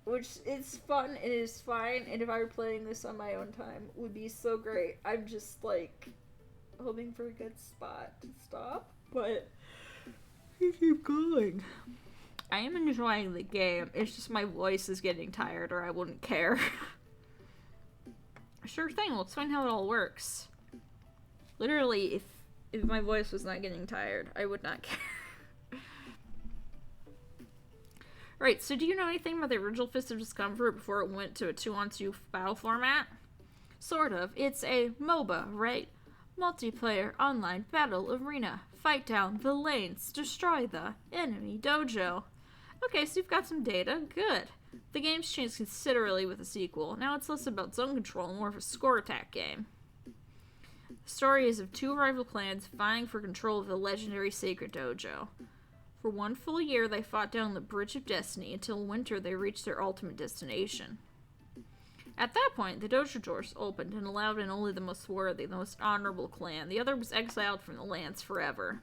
Which is fun, it is fine, and if I were playing this on my own time, it would be so great. I'm just, like, hoping for a good spot to stop, but I keep going. I am enjoying the game, it's just my voice is getting tired, or I wouldn't care. Sure thing, we'll explain how it all works. Literally, if my voice was not getting tired, I would not care. Right, so do you know anything about the original Fist of Discomfort before it went to a 2-on-2 battle format? Sort of. It's a MOBA, right? Multiplayer online battle arena. Fight down the lanes. Destroy the enemy dojo. Okay, so you've got some data. Good. The game's changed considerably with the sequel. Now it's less about zone control and more of a score attack game. The story is of two rival clans vying for control of the legendary Sacred Dojo. For 1 full year, they fought down the Bridge of Destiny until winter they reached their ultimate destination. At that point, the dojo doors opened and allowed in only the most worthy, the most honorable clan. The other was exiled from the lands forever.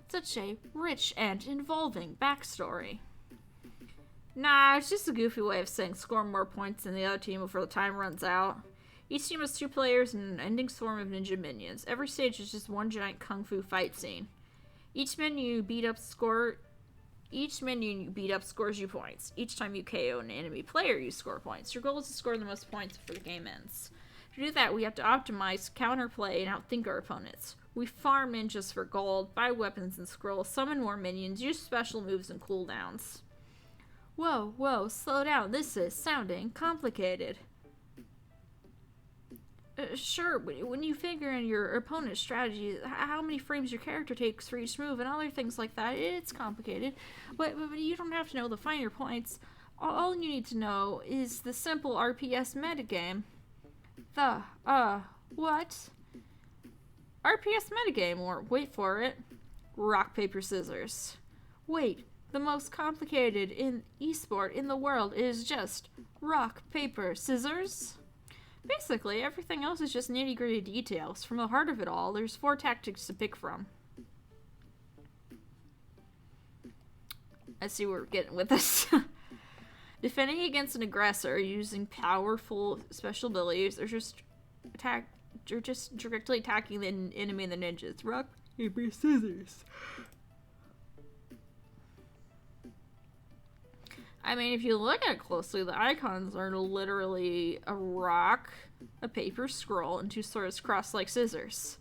Such a rich and involving backstory. Nah, it's just a goofy way of saying score more points than the other team before the time runs out. Each team has 2 players and an ending swarm of ninja minions. Every stage is just one giant kung fu fight scene. Each minion you beat up scores you points. Each time you KO an enemy player, you score points. Your goal is to score the most points before the game ends. To do that, we have to optimize, counterplay, and outthink our opponents. We farm ninjas for gold, buy weapons and scrolls, summon more minions, use special moves and cooldowns. Whoa, slow down. This is sounding complicated. Sure, when you figure in your opponent's strategy, how many frames your character takes for each move, and other things like that, it's complicated. But you don't have to know the finer points. All you need to know is the simple RPS metagame. What? RPS metagame, or wait for it, rock, paper, scissors. Wait, the most complicated in esport in the world is just rock, paper, scissors? Basically, everything else is just nitty-gritty details. From the heart of it all, there's 4 tactics to pick from. I see where we're getting with this. Defending against an aggressor using powerful special abilities, or just directly attacking the enemy and the ninjas. Rock, paper, scissors. I mean, if you look at it closely, the icons are literally a rock, a paper scroll, and 2 swords crossed like scissors.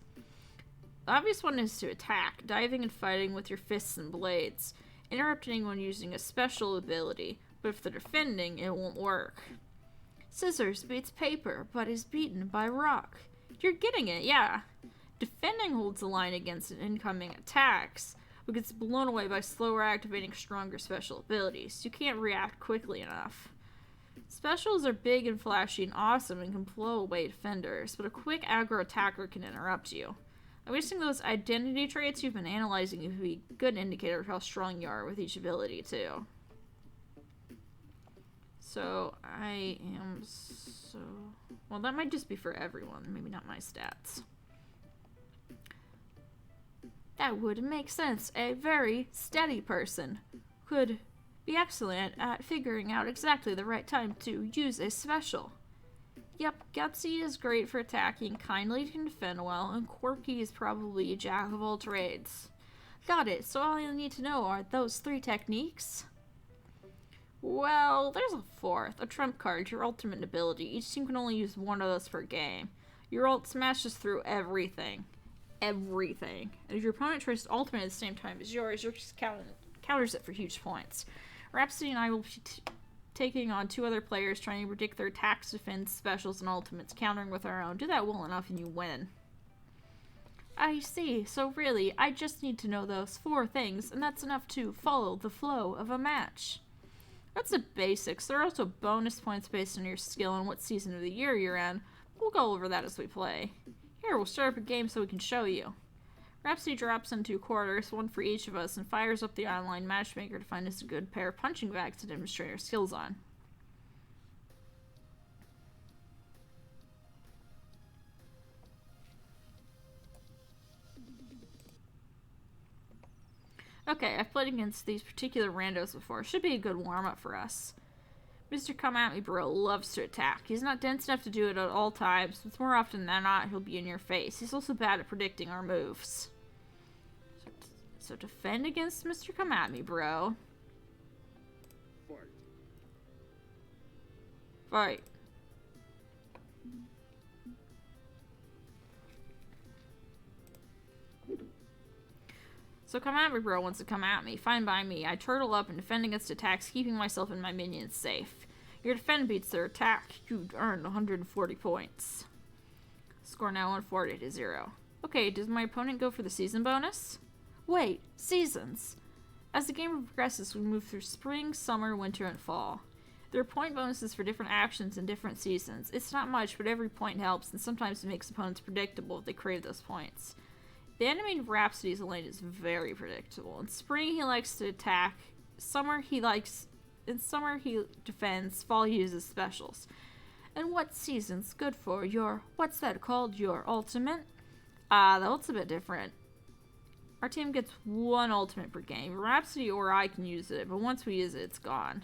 The obvious one is to attack, diving and fighting with your fists and blades, interrupting when using a special ability, but if they're defending, it won't work. Scissors beats paper, but is beaten by rock. You're getting it, yeah. Defending holds the line against incoming attacks, but gets blown away by slower activating stronger special abilities. You can't react quickly enough. Specials are big and flashy and awesome and can blow away defenders, but a quick aggro attacker can interrupt you. I'm guessing those identity traits you've been analyzing would be a good indicator of how strong you are with each ability, too. So, well, that might just be for everyone, maybe not my stats. That would make sense. A very steady person could be excellent at figuring out exactly the right time to use a special. Yep, Gutsy is great for attacking, Kindly can defend well, and Quirky is probably a jack of all trades. Got it, so all you need to know are those 3 techniques? Well, there's a 4th, a trump card, your ultimate ability. Each team can only use 1 of those per game. Your ult smashes through everything. Everything. And if your opponent tries to ultimate at the same time as yours, you're just counters it for huge points. Rhapsody and I will be taking on 2 other players, trying to predict their attacks, defense, specials, and ultimates, countering with our own. Do that well enough and you win. I see. So really, I just need to know those 4 things, and that's enough to follow the flow of a match. That's the basics. There are also bonus points based on your skill and what season of the year you're in. We'll go over that as we play. Here, we'll start up a game so we can show you. Rhapsody drops in 2 quarters, 1 for each of us, and fires up the online matchmaker to find us a good pair of punching bags to demonstrate our skills on. Okay, I've played against these particular randos before. Should be a good warm-up for us. Mr. Come At Me Bro loves to attack. He's not dense enough to do it at all times, but more often than not, he'll be in your face. He's also bad at predicting our moves. So defend against Mr. Come At Me Bro. Fight. So Come At Me Bro wants to come at me. Fine by me. I turtle up and defend against attacks, keeping myself and my minions safe. Your defend beats their attack. You earn 140 points. Score now 140 to 0. Okay, does my opponent go for the season bonus? Wait, seasons! As the game progresses, we move through spring, summer, winter, and fall. There are point bonuses for different actions in different seasons. It's not much, but every point helps, and sometimes it makes opponents predictable if they crave those points. The enemy of Rhapsody's lane is very predictable. In spring, he likes to attack. In summer, he defends. Fall, he uses specials. And what season's good for your, what's that called, your ultimate? The ultimate different. Our team gets one ultimate per game. Rhapsody or I can use it, but once we use it, it's gone.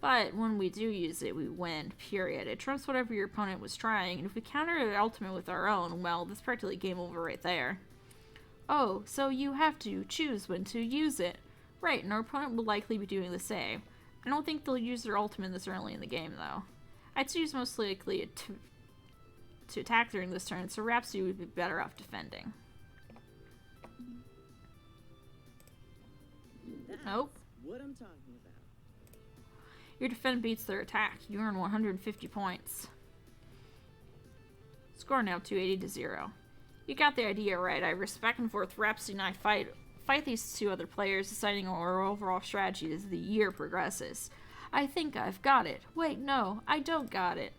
But when we do use it, we win, period. It trumps whatever your opponent was trying, and if we counter the ultimate with our own, well, that's practically game over right there. Oh, so you have to choose when to use it. Right, and our opponent will likely be doing the same. I don't think they'll use their ultimate this early in the game, though. I'd say he's most likely to attack during this turn, so Rhapsody would be better off defending. That's Nope. what I'm talking about. Your defend beats their attack. You earn 150 points. Score now 280 to 0. You got the idea right. Iris. Back and forth, Rhapsody and I fight these two other players, deciding our overall strategy as the year progresses. I think I've got it. Wait, no, I don't got it.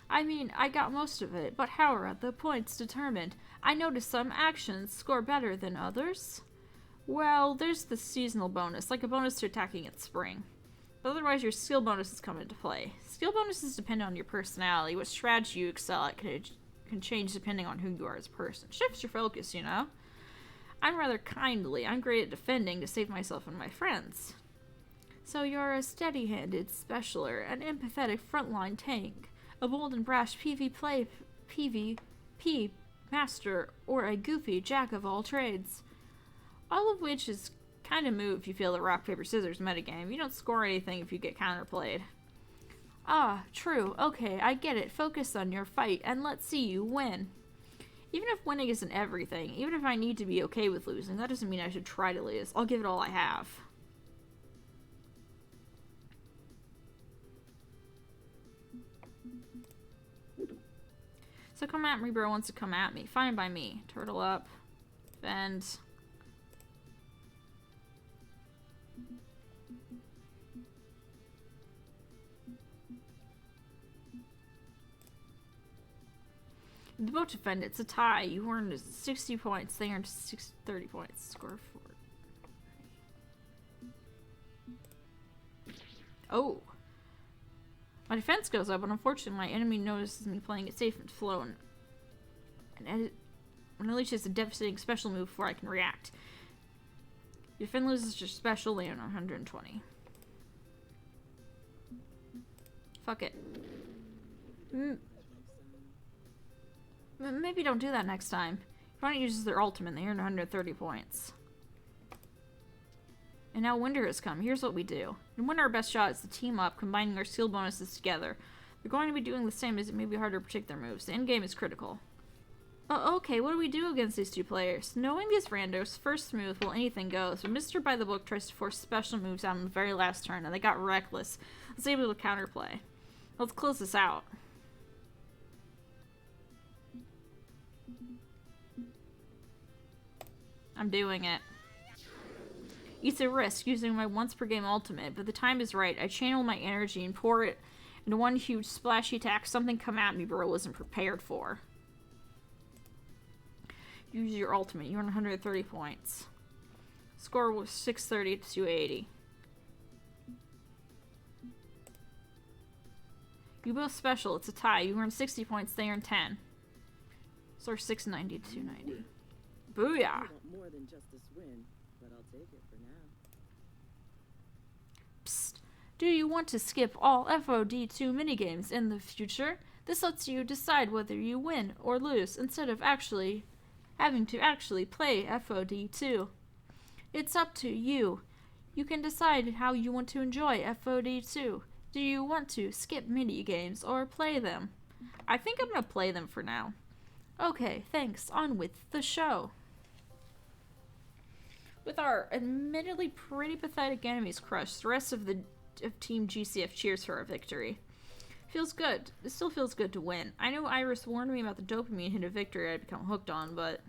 I mean, I got most of it, but how are the points determined? I noticed some actions score better than others. Well, there's the seasonal bonus, like a bonus to attacking in spring. But otherwise, your skill bonuses come into play. Skill bonuses depend on your personality. What strategy you excel at can change depending on who you are as a person. Shifts your focus, you know? I'm rather kindly. I'm great at defending to save myself and my friends. So you're a steady-handed specialer, an empathetic frontline tank, a bold and brash PvP master, or a goofy jack of all trades. All of which is kind of moot if you feel the rock, paper, scissors metagame. You don't score anything if you get counterplayed. Ah, true. Okay, I get it. Focus on your fight, and let's see you win. Even if winning isn't everything, even if I need to be okay with losing, that doesn't mean I should try to lose. I'll give it all I have. So come at me, bro wants to come at me. Fine by me. Turtle up. Defend. They both defend. It's a tie. You earned 60 points. They earned 30 points. Score 4. Oh. My defense goes up, but unfortunately my enemy notices me playing it safe and slow, and it unleashes a devastating special move before I can react. Your defend loses your special, they earn 120. Fuck it. Maybe don't do that next time. Your opponent uses their ultimate, they earn 130 points. And now winter has come. Here's what we do. In winter, our best shot is to team up, combining our skill bonuses together. They're going to be doing the same as it may be harder to predict their moves. The endgame is critical. Okay, what do we do against these two players? Knowing these randos, first move, well, anything goes. But Mr. By the Book tries to force special moves out in the very last turn, and they got reckless. I was able to counterplay. Let's close this out. I'm doing it. It's a risk using my once per game ultimate, but the time is right. I channel my energy and pour it into one huge splashy attack. Something come at me bro wasn't prepared for. Use your ultimate. You earn 130 points. Score was 630 to 280. You both special. It's a tie. You earn 60 points. They earn 10. Score 690 to 290. Booyah! I want more than just this win, but I'll take it for now. Psst. Do you want to skip all FOD2 minigames in the future? This lets you decide whether you win or lose instead of having to actually play FOD2. It's up to you. You can decide how you want to enjoy FOD2. Do you want to skip minigames or play them? I think I'm gonna play them for now. Okay, thanks. On with the show. With our admittedly pretty pathetic enemies crushed, the rest of Team GCF cheers for our victory. Feels good. It still feels good to win. I know Iris warned me about the dopamine hit of victory I'd become hooked on, but...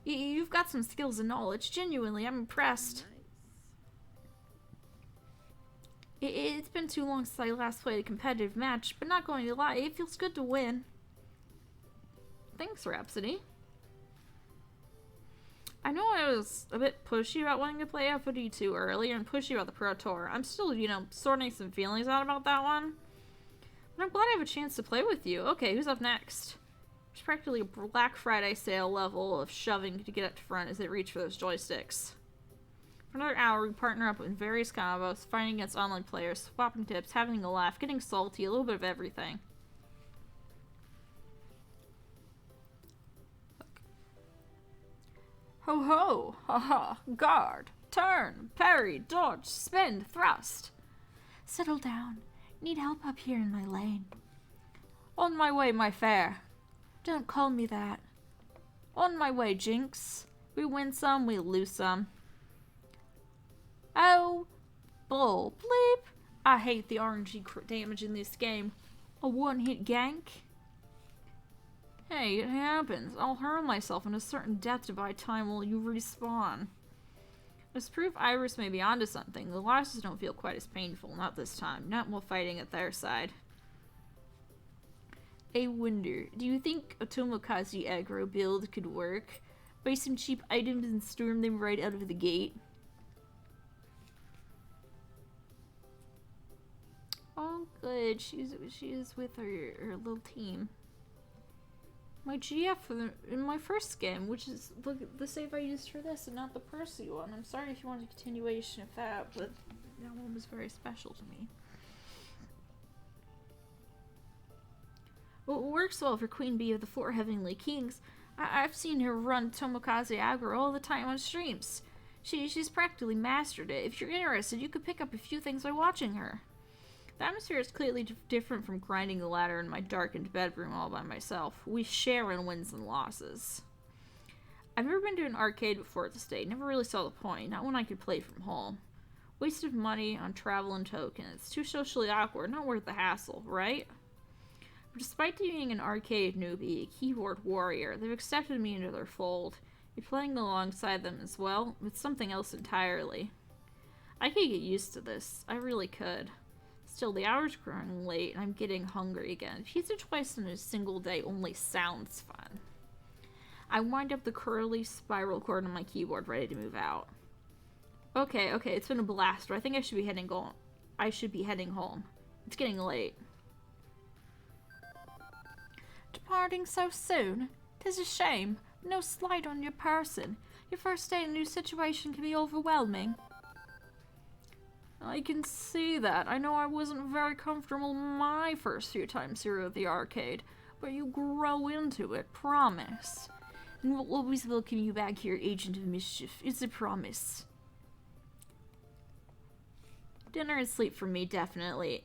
You've got some skills and knowledge. Genuinely, I'm impressed. Nice. It's been too long since I last played a competitive match, but not going to lie, it feels good to win. Thanks, Rhapsody. I know I was a bit pushy about wanting to play FOD2 earlier and pushy about the Pro Tour. I'm still, sorting some feelings out about that one. But I'm glad I have a chance to play with you. Okay, who's up next? It's practically a Black Friday sale level of shoving to get up to front as they reach for those joysticks. For another hour, we partner up in various combos, fighting against online players, swapping tips, having a laugh, getting salty, a little bit of everything. Ho ho! Ha ha! Guard! Turn! Parry! Dodge! Spin! Thrust! Settle down. Need help up here in my lane. On my way, my fair. Don't call me that. On my way, Jinx. We win some, we lose some. Oh! Bull bleep! I hate the RNG damage in this game. A one-hit gank? Hey, it happens. I'll hurl myself in a certain death to buy time while you respawn. As proof Iris may be onto something, the losses don't feel quite as painful, not this time, not while fighting at their side. I wonder, do you think a Tomokazu aggro build could work? Buy some cheap items and storm them right out of the gate? Oh good, she is with her little team. My GF in my first game, which is the save I used for this and not the Percy one. I'm sorry if you want a continuation of that, but that one was very special to me. Well, it works well for Queen Bee of the Four Heavenly Kings. I've seen her run Tomokaze aggro all the time on streams. She's practically mastered it. If you're interested, you could pick up a few things by watching her. The atmosphere is clearly different from grinding the ladder in my darkened bedroom all by myself. We share in wins and losses. I've never been to an arcade before at this day. Never really saw the point, not when I could play from home. Wasted money on travel and tokens. Too socially awkward, not worth the hassle, right? But despite being an arcade newbie, a keyboard warrior, they've accepted me into their fold. Be playing alongside them as well, with something else entirely. I could get used to this. I really could. Still, the hour's growing late, and I'm getting hungry again. Pizza twice in a single day only sounds fun. I wind up the curly spiral cord on my keyboard, ready to move out. Okay, it's been a blast, but I think I should be heading home. It's getting late. Departing so soon? 'Tis a shame. No slight on your person. Your first day in a new situation can be overwhelming. I can see that. I know I wasn't very comfortable my first few times here at the arcade, but you grow into it, promise. And we'll always welcome you back here, Agent of Mischief. It's a promise. Dinner and sleep for me, definitely.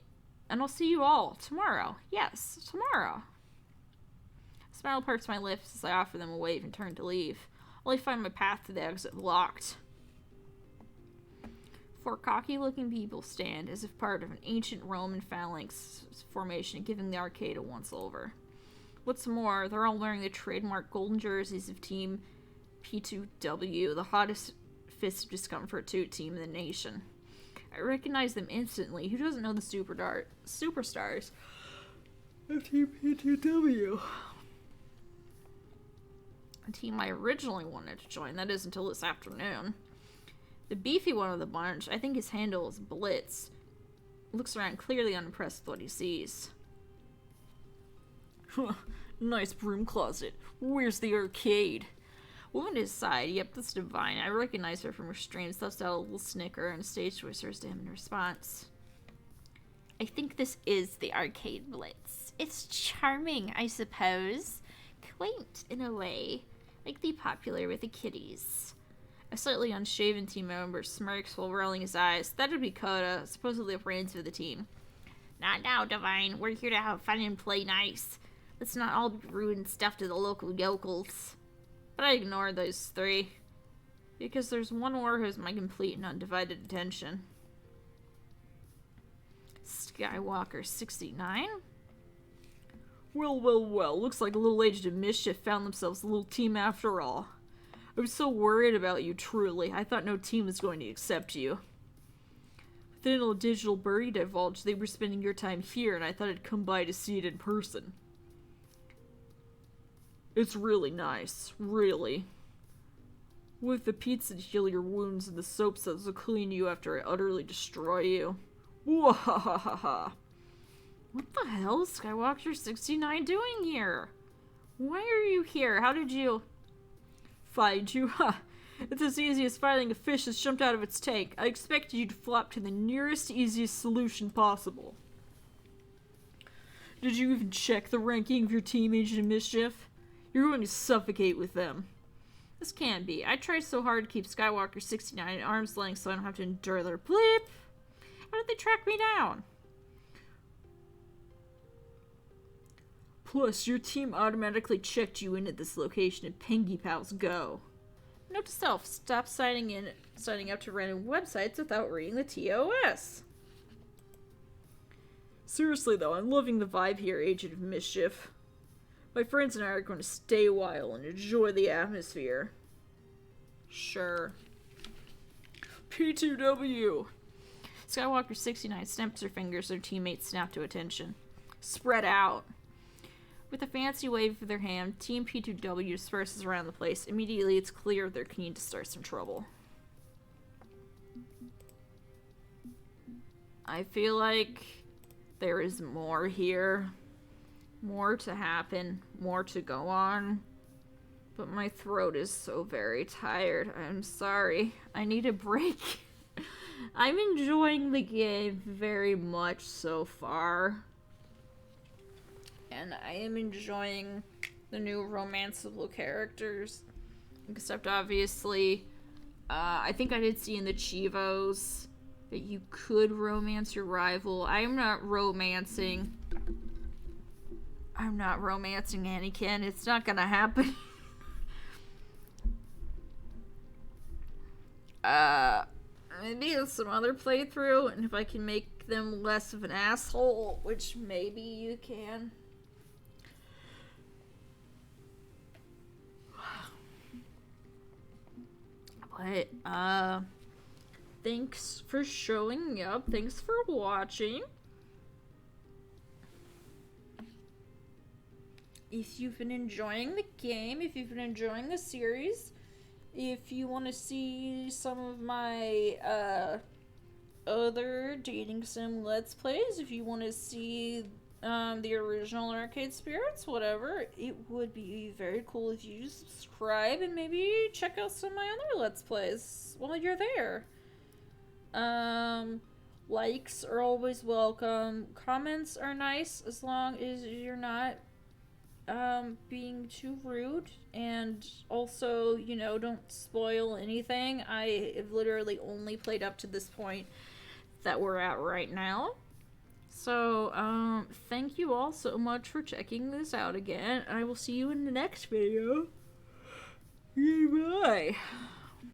And I'll see you all tomorrow. Yes, tomorrow. A smile parts my lips as I offer them a wave and turn to leave. Only find my path to the exit blocked. Four cocky-looking people stand as if part of an ancient Roman phalanx formation, giving the arcade a once-over. What's more, they're all wearing the trademark golden jerseys of Team P2W, the hottest Fist of Discomfort 2 team in the nation. I recognize them instantly. Who doesn't know the superstars of Team P2W? A team I originally wanted to join, that is until this afternoon. The beefy one of the bunch, I think his handle is Blitz, looks around clearly unimpressed with what he sees. Nice broom closet. Where's the arcade? Woman to his side, yep, that's Divine. I recognize her from her streams, thus out a little snicker and a stage whispers to him in response. I think this is the arcade, Blitz. It's charming, I suppose. Quaint, in a way. Like the popular with the kiddies. A slightly unshaven team member smirks while rolling his eyes. That'd be Coda, supposedly the brains of the team. Not now, Divine. We're here to have fun and play nice. Let's not all be rude and stuff to the local yokels. But I ignore those three. Because there's one more who has my complete and undivided attention. Skywalker 69? Well, well, well. Looks like a little Agent of Mischief found themselves a little team after all. I was so worried about you, truly. I thought no team was going to accept you. Within a digital birdie divulged they were spending your time here, and I thought I'd come by to see it in person. It's really nice, really. With the pizza to heal your wounds and the soap suds will clean you after I utterly destroy you. Wahahaha. What the hell is Skywalker 69 doing here? Why are you here? How did you... Find you? Ha! It's as easy as finding a fish that's jumped out of its tank. I expected you to flop to the nearest, easiest solution possible. Did you even check the ranking of your team, Agent of Mischief? You're going to suffocate with them. This can't be. I tried so hard to keep Skywalker 69 at arm's length so I don't have to endure their bleep. How did they track me down? Plus, your team automatically checked you in at this location at Pengy Pals Go. Note to self, stop signing up to random websites without reading the TOS. Seriously though, I'm loving the vibe here, Agent of Mischief. My friends and I are going to stay a while and enjoy the atmosphere. Sure. P2W! Skywalker 69 snaps her fingers, their teammates snap to attention. Spread out. With a fancy wave of their hand, Team P2W disperses around the place. Immediately, it's clear they're keen to start some trouble. I feel like there is more here. More to happen. More to go on. But my throat is so very tired. I'm sorry. I need a break. I'm enjoying the game very much so far. And I am enjoying the new romanceable characters. Except obviously, I think I did see in the Chivos that you could romance your rival. I'm not romancing Anakin. It's not gonna happen. Maybe in some other playthrough, and if I can make them less of an asshole, which maybe you can. But, thanks for showing up. Thanks for watching. If you've been enjoying the game, if you've been enjoying the series, if you want to see some of my, other dating sim let's plays, if you want to see, the original Arcade Spirits, whatever, it would be very cool if you subscribe and maybe check out some of my other let's plays while you're there. Likes are always welcome. Comments are nice as long as you're not being too rude, and also, you know, don't spoil anything. I have literally only played up to this point that we're at right now. So, thank you all so much for checking this out again. I will see you in the next video. Goodbye.